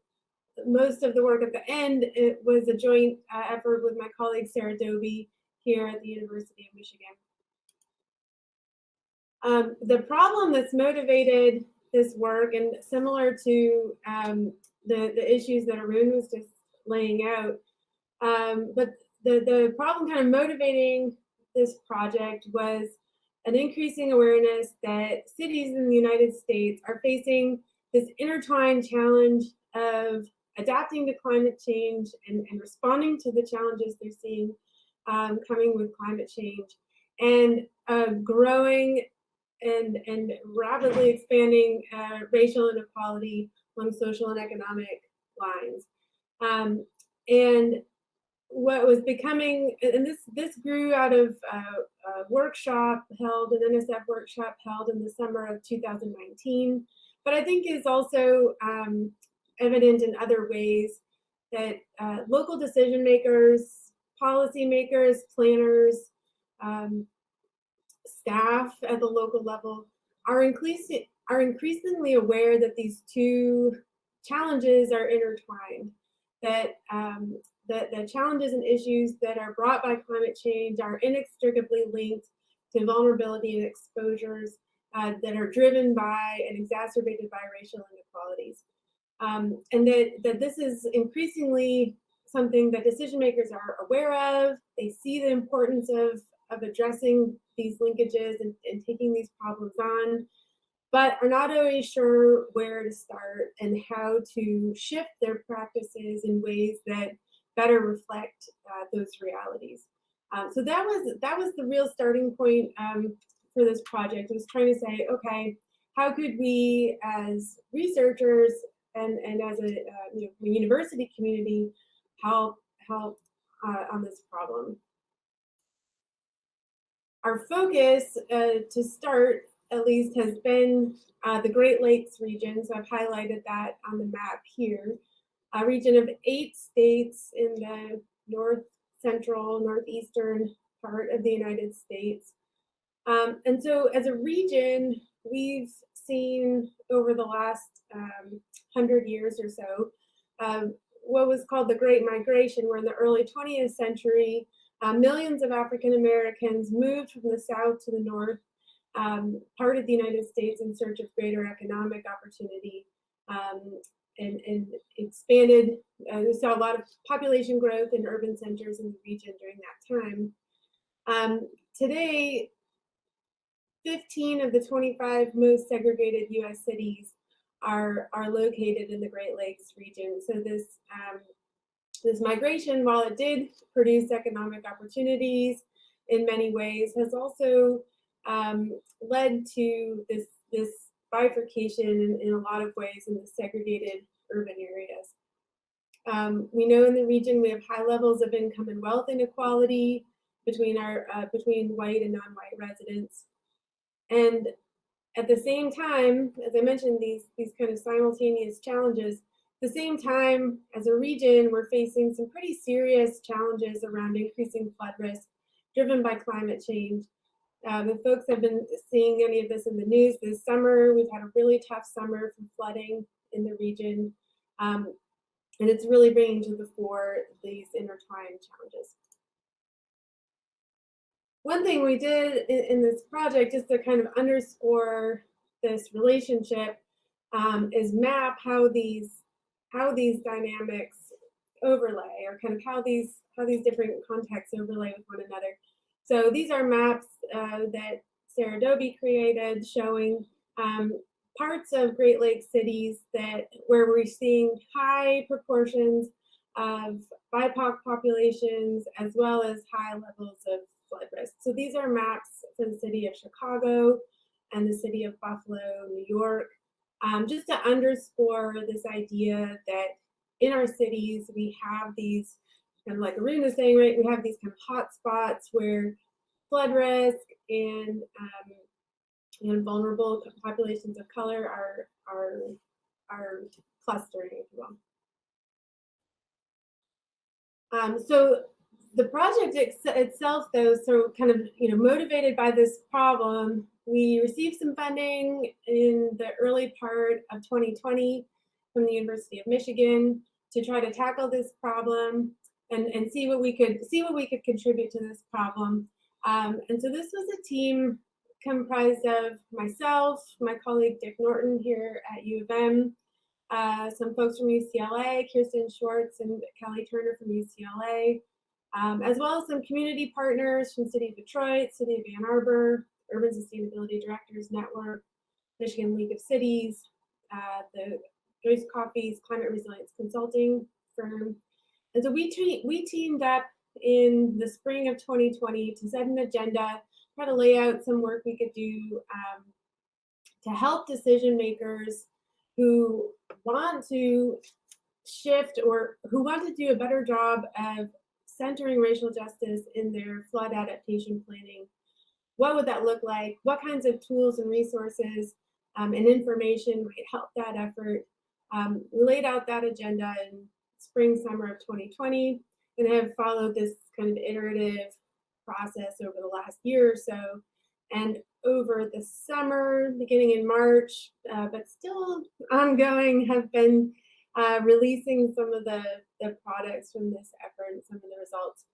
most of the work at the end, it was a joint effort with my colleague Sarah Doby here at the University of Michigan. The problem that's motivated this work, and similar to the issues that Arun was just laying out, but the problem kind of motivating this project was an increasing awareness that cities in the United States are facing this intertwined challenge of adapting to climate change and responding to the challenges they're seeing coming with climate change, and growing and rapidly expanding racial inequality along social and economic lines. And what was becoming, and this grew out of a workshop held, an NSF workshop held in the summer of 2019, but I think is also evident in other ways that local decision makers, policy makers, planners, staff at the local level are increasingly aware that these two challenges are intertwined, that the challenges and issues that are brought by climate change are inextricably linked to vulnerability and exposures that are driven by and exacerbated by racial inequalities. And that this is increasingly something that decision makers are aware of. They see the importance of addressing these linkages and taking these problems on, but are not always sure where to start and how to shift their practices in ways that better reflect those realities. So that was the real starting point for this project, was trying to say, okay, how could we as researchers and as a university community help on this problem? Our focus to start, at least, has been the Great Lakes region. So I've highlighted that on the map here. A region of 8 states in the north central, northeastern part of the United States. And so as a region, we've seen over the last 100 years or so, what was called the Great Migration, where in the early 20th century, millions of African Americans moved from the south to the north, part of the United States in search of greater economic opportunity, and expanded. We saw a lot of population growth in urban centers in the region during that time. Today, 15 of the 25 most segregated U.S. cities are located in the Great Lakes region. So this migration, while it did produce economic opportunities in many ways, has also led to this bifurcation in a lot of ways in the segregated urban areas. We know in the region we have high levels of income and wealth inequality between white and non-white residents. And at the same time, as I mentioned, these kind of simultaneous challenges, the same time, as a region, we're facing some pretty serious challenges around increasing flood risk driven by climate change. If folks have been seeing any of this in the news this summer, we've had a really tough summer from flooding in the region. And it's really bringing to the fore these intertwined challenges. One thing we did in this project, just to kind of underscore this relationship, is map how these dynamics overlay, or kind of how these different contexts overlay with one another. So these are maps that Sarah Doby created, showing parts of Great Lakes cities where we're seeing high proportions of BIPOC populations, as well as high levels of flood risk. So these are maps for the city of Chicago and the city of Buffalo, New York, just to underscore this idea that in our cities, we have these, kind of like Arun was saying, right, we have these kind of hot spots where flood risk and vulnerable populations of color are clustering, if you will. So the project itself, though, so kind of motivated by this problem, we received some funding in the early part of 2020 from the University of Michigan to try to tackle this problem and see what we could contribute to this problem. And so this was a team comprised of myself, my colleague Dick Norton here at U of M, some folks from UCLA, Kirsten Schwartz and Kelly Turner from UCLA, as well as some community partners from City of Detroit, City of Ann Arbor, Urban Sustainability Directors Network, Michigan League of Cities, the Joyce Coffey's Climate Resilience Consulting firm. And so we teamed up in the spring of 2020 to set an agenda, try to lay out some work we could do to help decision makers who want to shift or who want to do a better job of centering racial justice in their flood adaptation planning. What would that look like? What kinds of tools and resources and information might help that effort? We laid out that agenda in spring, summer of 2020, and have followed this kind of iterative process over the last year or so. And over the summer, beginning in March, but still ongoing, have been releasing some of the products from this effort and some of the results.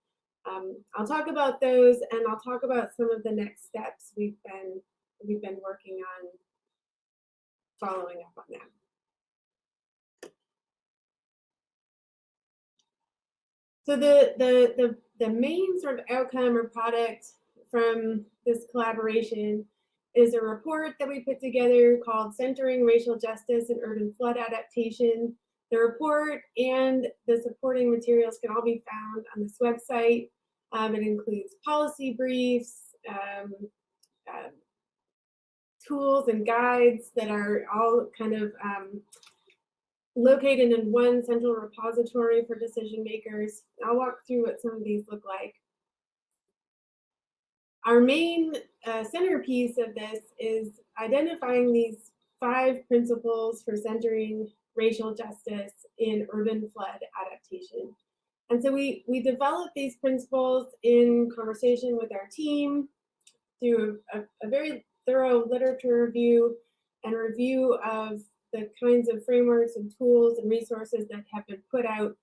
I'll talk about those, and I'll talk about some of the next steps we've been working on following up on that. So the main sort of outcome or product from this collaboration is a report that we put together called Centering Racial Justice in Urban Flood Adaptation. The report and the supporting materials can all be found on this website. It includes policy briefs, tools and guides that are all kind of located in one central repository for decision makers. I'll walk through what some of these look like. Our main centerpiece of this is identifying these 5 principles for centering racial justice in urban flood adaptation. And so we developed these principles in conversation with our team through a very thorough literature review and review of the kinds of frameworks and tools and resources that have been put out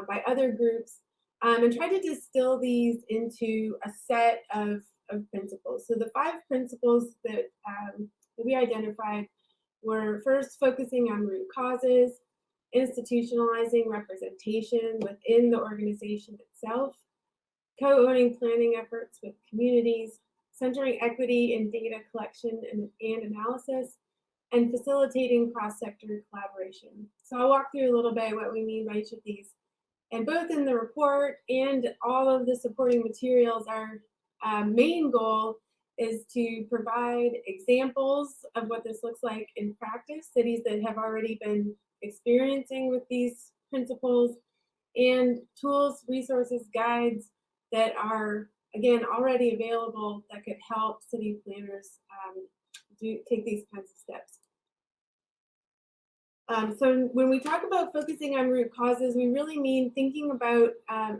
by other groups, and try to distill these into a set of principles. So the 5 principles that we identified were first focusing on root causes, institutionalizing representation within the organization itself, co-owning planning efforts with communities, centering equity in data collection and analysis, and facilitating cross-sector collaboration. So I'll walk through a little bit what we mean by each of these. And both in the report and all of the supporting materials, our main goal is to provide examples of what this looks like in practice, cities that have already been experiencing with these principles, and tools, resources, guides that are, again, already available that could help city planners take these kinds of steps. So when we talk about focusing on root causes, we really mean thinking about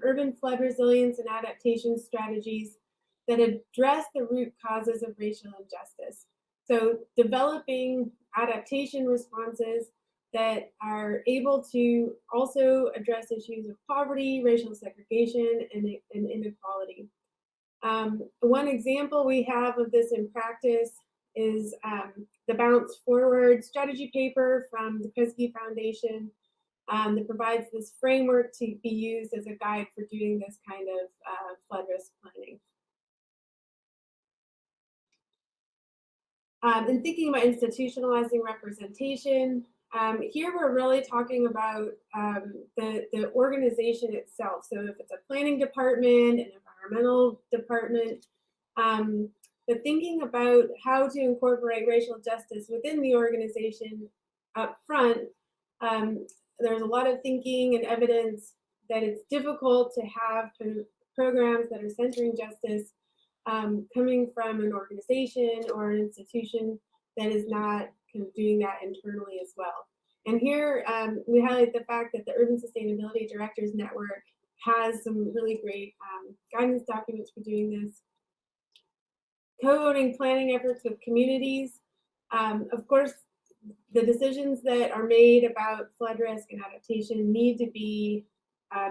urban flood resilience and adaptation strategies that address the root causes of racial injustice. So developing adaptation responses that are able to also address issues of poverty, racial segregation, and inequality. One example we have of this in practice is the Bounce Forward strategy paper from the Kresge Foundation that provides this framework to be used as a guide for doing this kind of flood risk planning. And thinking about institutionalizing representation, here we're really talking about the organization itself. So if it's a planning department, an environmental department, but thinking about how to incorporate racial justice within the organization up front, there's a lot of thinking and evidence that it's difficult to have kind of programs that are centering justice coming from an organization or an institution that is not kind of doing that internally as well. And here we highlight the fact that the Urban Sustainability Directors Network has some really great guidance documents for doing this. Co-owning planning efforts with communities. Of course, the decisions that are made about flood risk and adaptation need to be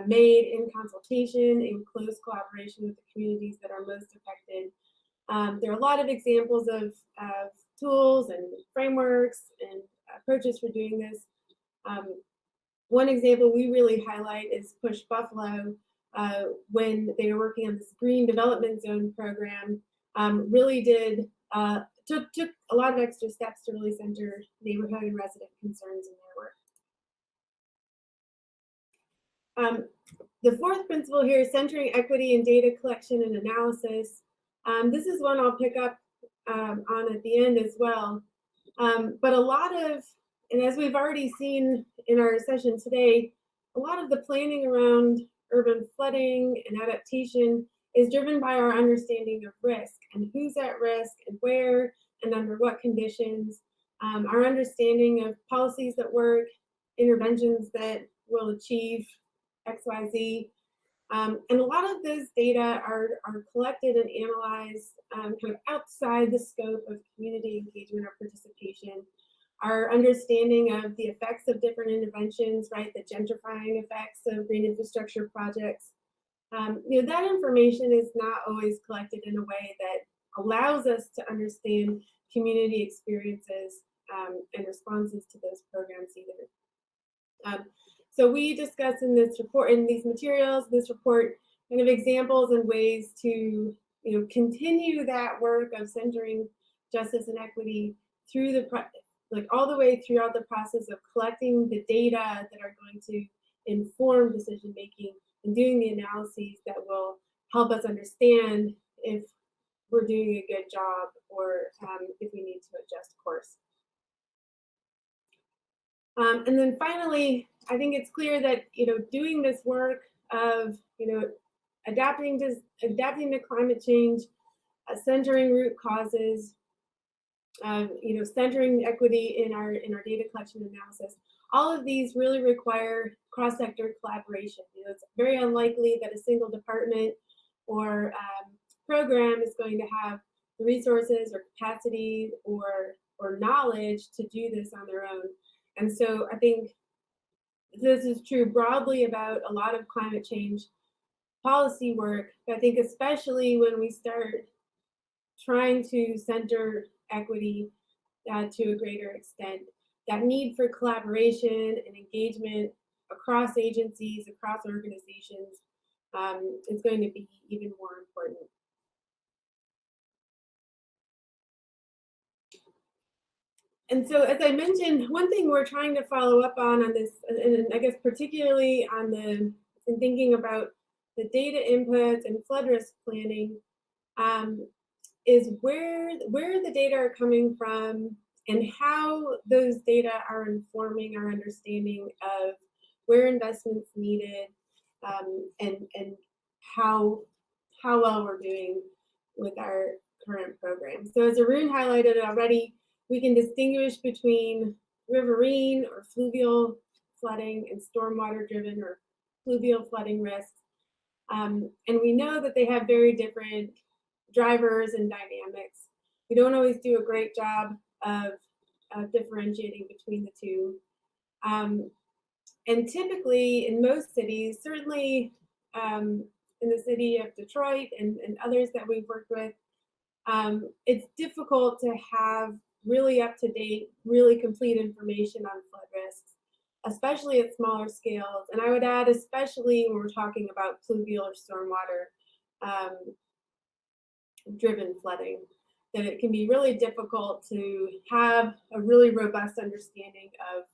made in consultation, in close collaboration with the communities that are most affected. There are a lot of examples of tools and frameworks and approaches for doing this. One example we really highlight is Push Buffalo, when they were working on this Green Development Zone program, really took a lot of extra steps to really center neighborhood and resident concerns in their work. The fourth principle here is centering equity in data collection and analysis. This is one I'll pick up on at the end as well. But a lot of, and as we've already seen in our session today, a lot of the planning around urban flooding and adaptation is driven by our understanding of risk and who's at risk and where and under what conditions, our understanding of policies that work, interventions that will achieve XYZ. And a lot of those data are collected and analyzed kind of outside the scope of community engagement or participation. Our understanding of the effects of different interventions, right, the gentrifying effects of green infrastructure projects, that information is not always collected in a way that allows us to understand community experiences and responses to those programs either. So we discuss in this report, in these materials, this report, kind of examples and ways to continue that work of centering justice and equity through all the way throughout the process of collecting the data that are going to inform decision making and doing the analyses that will help us understand if we're doing a good job or if we need to adjust course. And then finally, I think it's clear that doing this work of adapting to climate change, centering root causes, centering equity in our data collection analysis. All of these really require cross-sector collaboration. It's very unlikely that a single department or program is going to have the resources or capacity or knowledge to do this on their own. And so I think this is true broadly about a lot of climate change policy work. I think especially when we start trying to center equity to a greater extent, that need for collaboration and engagement across agencies, across organizations is going to be even more important. And so, as I mentioned, one thing we're trying to follow up on this, and I guess particularly in thinking about the data inputs and flood risk planning, is where the data are coming from and how those data are informing our understanding of where investment's needed and how well we're doing with our current program. So as Arun highlighted already, we can distinguish between riverine or fluvial flooding and stormwater driven or fluvial flooding risks. And we know that they have very different drivers and dynamics. We don't always do a great job of differentiating between the two. And typically in most cities, certainly in the city of Detroit and others that we've worked with, it's difficult to have really up-to-date, really complete information on flood risks, especially at smaller scales. And I would add, especially when we're talking about fluvial or stormwater driven flooding, that it can be really difficult to have a really robust understanding of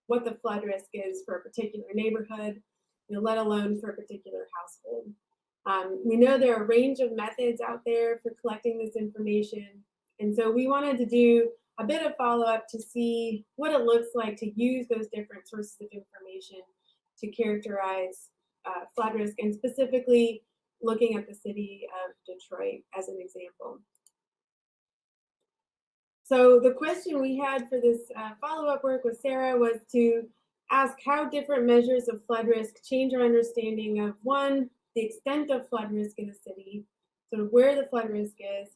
what the flood risk is for a particular neighborhood, let alone for a particular household. We know there are a range of methods out there for collecting this information. And so we wanted to do a bit of follow-up to see what it looks like to use those different sources of information to characterize flood risk, and specifically looking at the city of Detroit as an example. So the question we had for this follow-up work with Sarah was to ask how different measures of flood risk change our understanding of, one, the extent of flood risk in a city, sort of where the flood risk is,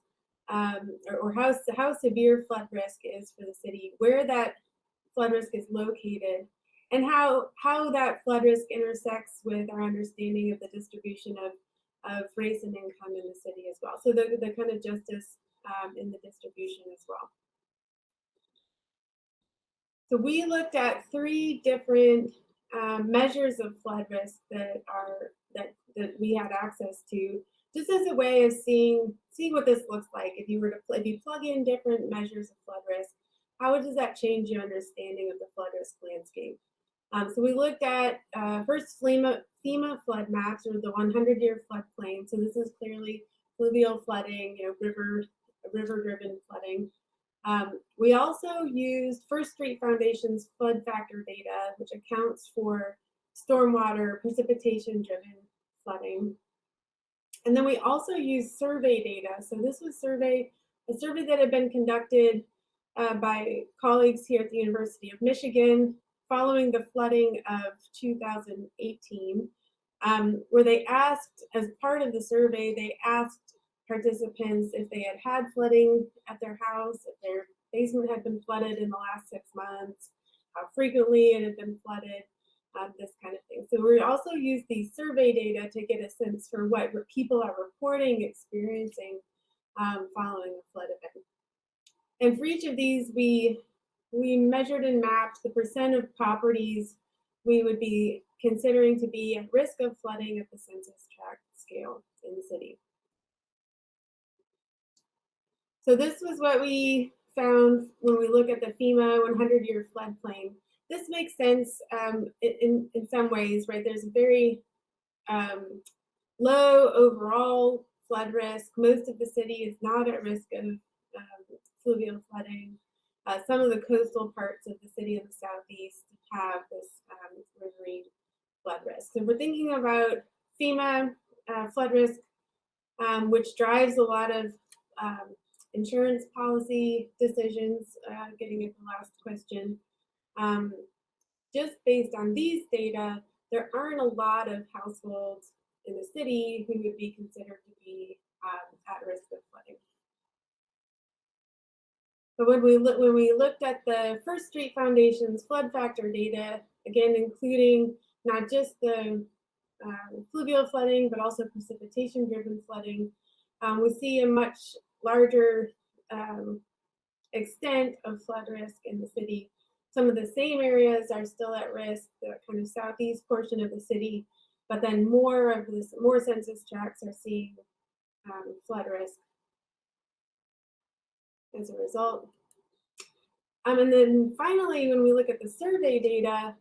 or how severe flood risk is for the city, where that flood risk is located, and how that flood risk intersects with our understanding of the distribution of race and income in the city as well. So the kind of justice in the distribution as well. So we looked at 3 different measures of flood risk that we had access to, just as a way of seeing what this looks like. If you plug in different measures of flood risk, how does that change your understanding of the flood risk landscape? So we looked at first FEMA flood maps, or the 100-year floodplain. So this is clearly fluvial flooding, river-driven flooding. We also used First Street Foundation's flood factor data, which accounts for stormwater precipitation-driven flooding. And then we also used survey data. So this was a survey that had been conducted by colleagues here at the University of Michigan following the flooding of 2018, where they asked, as part of the survey, they asked participants if they had flooding at their house, if their basement had been flooded in the last 6 months, how frequently it had been flooded, this kind of thing. So we also use these survey data to get a sense for what people are reporting, experiencing following a flood event. And for each of these, we measured and mapped the percent of properties we would be considering to be at risk of flooding at the census tract scale in the city. So this was what we found when we look at the FEMA 100-year floodplain. This makes sense in some ways, right? There's a very low overall flood risk. Most of the city is not at risk of fluvial flooding. Some of the coastal parts of the city in the southeast have this riverine flood risk. So we're thinking about FEMA flood risk, which drives a lot of insurance policy decisions, getting at the last question. Just based on these data, there aren't a lot of households in the city who would be considered to be at risk of flooding. But when we looked at the First Street Foundation's flood factor data, again including not just the fluvial flooding, but also precipitation-driven flooding, we see a much larger extent of flood risk in the city. Some of the same areas are still at risk, the kind of southeast portion of the city, but then more census tracts are seeing flood risk as a result. And then finally, when we look at the survey data,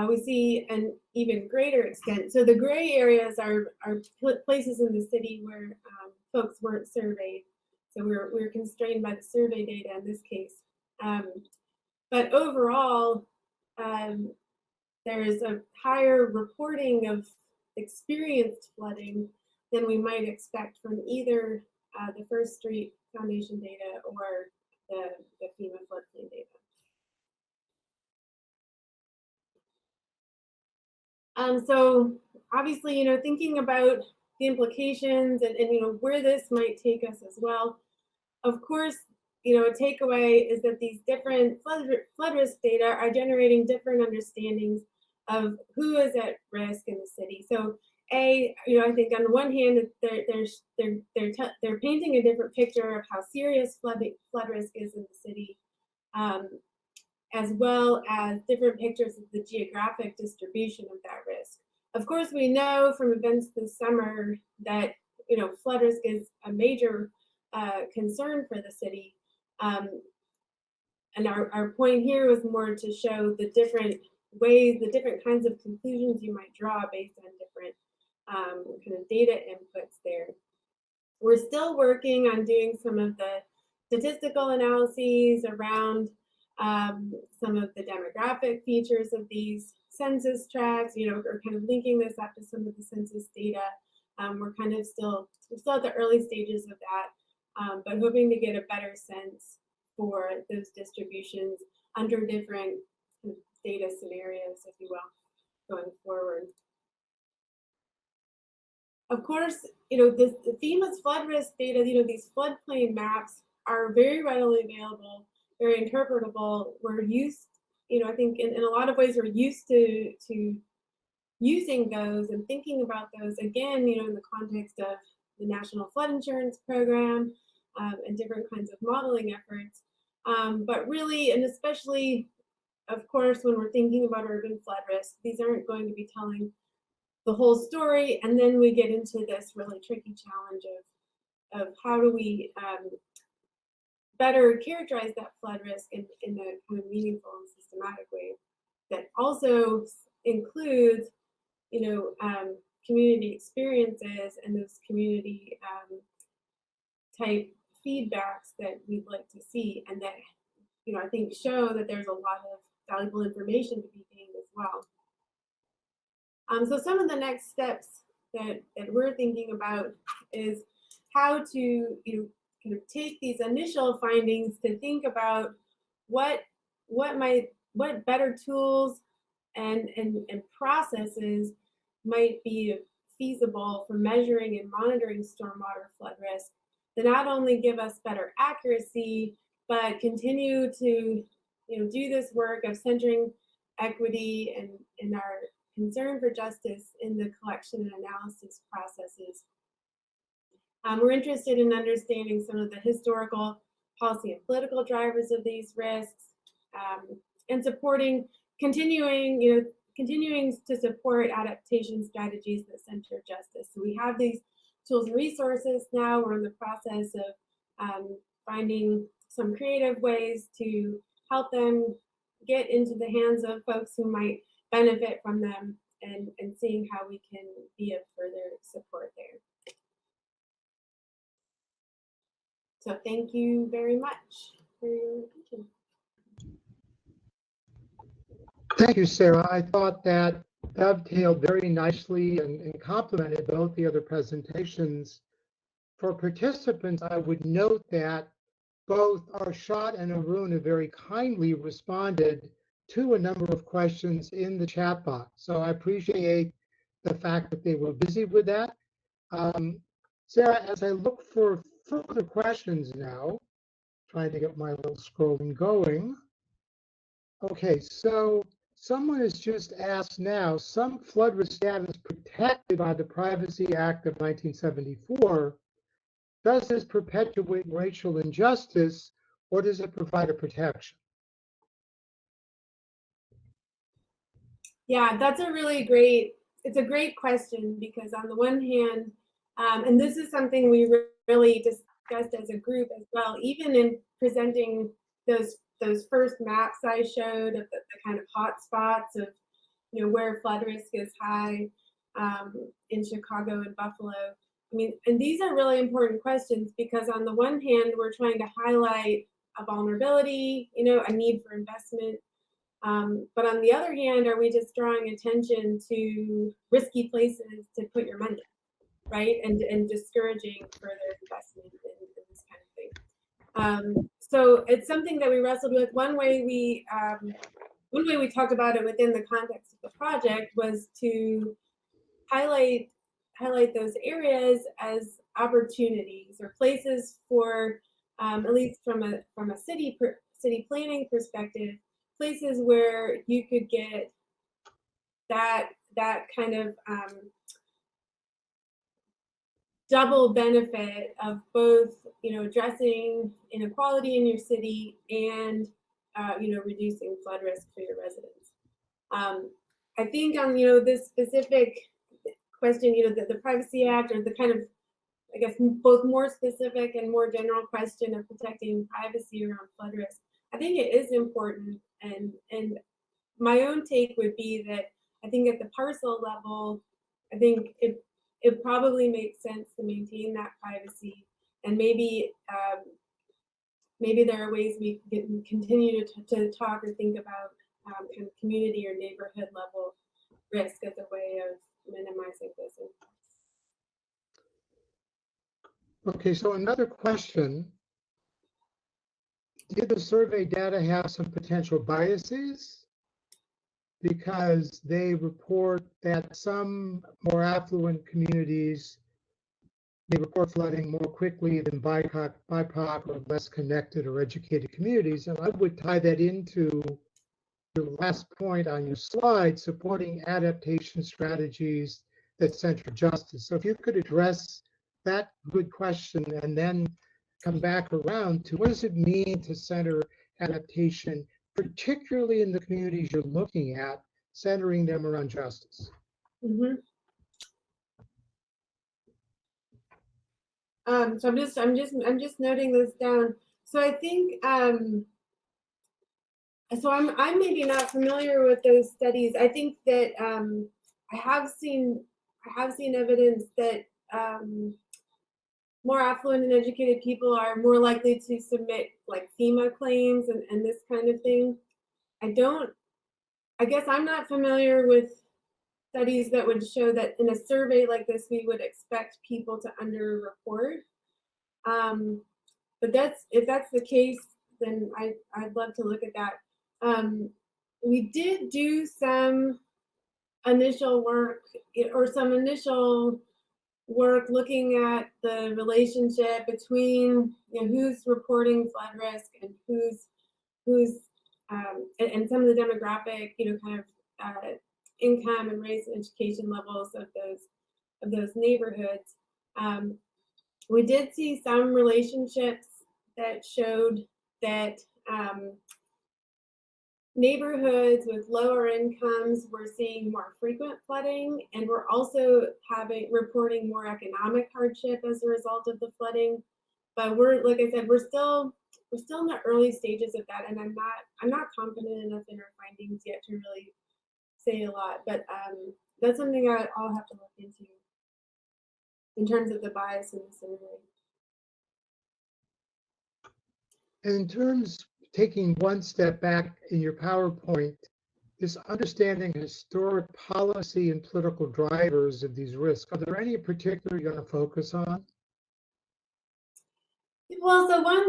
we see an even greater extent. So the gray areas are places in the city where folks weren't surveyed. So we're constrained by the survey data in this case. But overall, there is a higher reporting of experienced flooding than we might expect from either the First Street Foundation data or the FEMA floodplain data. So obviously, thinking about the implications and where this might take us as well. Of course, a takeaway is that these different flood risk data are generating different understandings of who is at risk in the city. So I think on the one hand, they're painting a different picture of how serious flood risk is in the city, as well as different pictures of the geographic distribution of that risk. Of course, we know from events this summer that flood risk is a major concern for the city. And our point here was more to show the different ways, the different kinds of conclusions you might draw based on different kind of data inputs there. We're still working on doing some of the statistical analyses around some of the demographic features of these census tracts, or kind of linking this up to some of the census data. We're still at the early stages of that, but hoping to get a better sense for those distributions under different data scenarios, if you will, going forward. Of course, the FEMA's flood risk data, these floodplain maps are very readily available, very interpretable. We're used, I think in a lot of ways, we're used to using those and thinking about those, again, in the context of the National Flood Insurance Program and different kinds of modeling efforts. But really, and especially, of course, when we're thinking about urban flood risk, these aren't going to be telling the whole story. And then we get into this really tricky challenge of how do we better characterize that flood risk in a kind of meaningful and systematic way that also includes, community experiences and those community type feedbacks that we'd like to see, and that, I think show that there's a lot of valuable information to be gained as well. So some of the next steps that we're thinking about is how to kind of take these initial findings to think about what better tools and processes might be feasible for measuring and monitoring stormwater flood risk to not only give us better accuracy, but continue to do this work of centering equity and our concern for justice in the collection and analysis processes. We're interested in understanding some of the historical, policy, and political drivers of these risks, and continuing to support adaptation strategies that center justice. So we have these tools and resources now. We're in the process of finding some creative ways to help them get into the hands of folks who might benefit from them, and seeing how we can be of further support there. So thank you very much for your attention. Thank you, Sarah. I thought that dovetailed very nicely and complemented both the other presentations. For participants, I would note that both Arshad and Arun have very kindly responded to a number of questions in the chat box. So I appreciate the fact that they were busy with that. Sarah, as I look for further questions now, trying to get my little scrolling going. Okay, so someone has just asked now, some flood risk data is protected by the Privacy Act of 1974. Does this perpetuate racial injustice, or does it provide a protection? Yeah, that's a it's a great question, because on the one hand, and this is something we really discussed as a group as well, even in presenting those first maps I showed of the kind of hot spots of where flood risk is high in Chicago and Buffalo. I mean, and these are really important questions, because on the one hand, we're trying to highlight a vulnerability, a need for investment. But on the other hand, are we just drawing attention to risky places to put your money, right? And discouraging further investment in this kind of thing. So it's something that we wrestled with. One way we one way we talked about it within the context of the project was to highlight those areas as opportunities or places for, at least from a city planning perspective, places where you could get that kind of double benefit of both, addressing inequality in your city and, reducing flood risk for your residents. I think on, this specific question, the Privacy Act, or the kind of, I guess, both more specific and more general question of protecting privacy around flood risk, I think it is important. And my own take would be that I think at the parcel level, I think it probably makes sense to maintain that privacy, and maybe there are ways we can continue to talk or think about kind of community or neighborhood level risk as a way of minimizing those impacts. Okay, so another question. Did the survey data have some potential biases? Because they report that some more affluent communities, they report flooding more quickly than BIPOC or less connected or educated communities. And I would tie that into your last point on your slide, supporting adaptation strategies that center justice. So if you could address that good question and then come back around to what does it mean to center adaptation, particularly in the communities you're looking at, centering them around justice. Mm-hmm. So I'm just noting this down. So I think so I'm maybe not familiar with those studies. I think that I have seen evidence that more affluent and educated people are more likely to submit like FEMA claims and this kind of thing. I guess I'm not familiar with studies that would show that in a survey like this, we would expect people to underreport. But if that's the case, then I'd love to look at that. We did do some initial work looking at the relationship between who's reporting flood risk and who's and some of the demographic kind of income and race and education levels of those neighborhoods. We did see some relationships that showed that neighborhoods with lower incomes were seeing more frequent flooding, and we're also reporting more economic hardship as a result of the flooding. But like I said, we're still in the early stages of that, and I'm not confident enough in our findings yet to really say a lot. But that's something I'll have to look into in terms of the bias in the survey. In terms taking one step back in your PowerPoint, this understanding historic policy and political drivers of these risks, are there any in particular you're going to focus on? Well, so one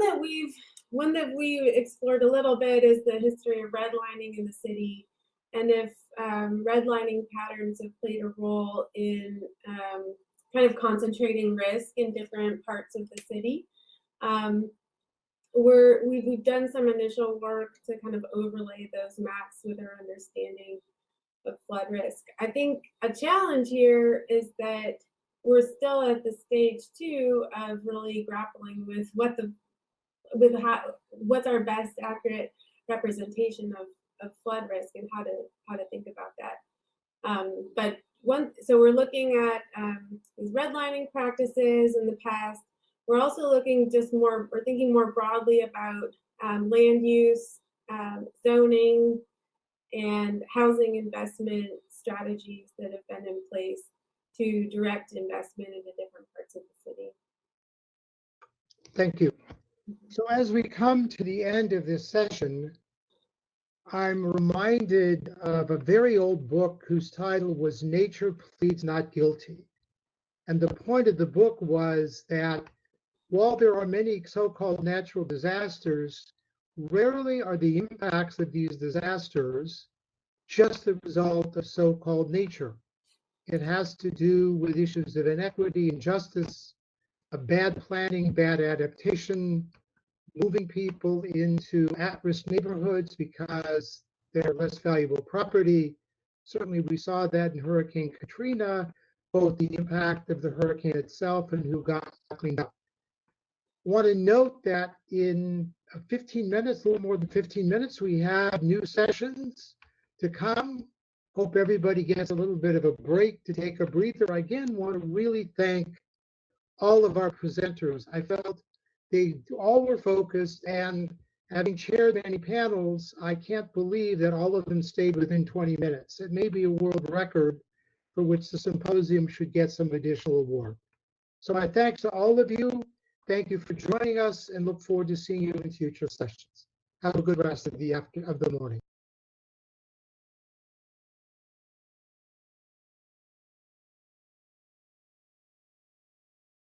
that we explored a little bit is the history of redlining in the city, and if redlining patterns have played a role in kind of concentrating risk in different parts of the city. We've done some initial work to kind of overlay those maps with our understanding of flood risk. I think a challenge here is that we're still at the stage too of really grappling with what's our best accurate representation of flood risk and how to think about that. So we're looking at these redlining practices in the past. We're also looking we're thinking more broadly about land use, zoning, and housing investment strategies that have been in place to direct investment into different parts of the city. Thank you. So as we come to the end of this session, I'm reminded of a very old book whose title was Nature Pleads Not Guilty. And the point of the book was that while there are many so-called natural disasters, Rarely are the impacts of these disasters just the result of so-called nature. It has to do with issues of inequity, injustice, of bad planning, bad adaptation, moving people into at-risk neighborhoods because they're less valuable property. Certainly we saw that in Hurricane Katrina, both the impact of the hurricane itself and who got cleaned up. I want to note that in 15 minutes, a little more than 15 minutes, we have new sessions to come. Hope everybody gets a little bit of a break to take a breather. Again, want to really thank all of our presenters. I felt they all were focused, and having chaired many panels, I can't believe that all of them stayed within 20 minutes. It may be a world record for which the symposium should get some additional award. So my thanks to all of you. Thank you for joining us and look forward to seeing you in future sessions. Have a good rest of the morning.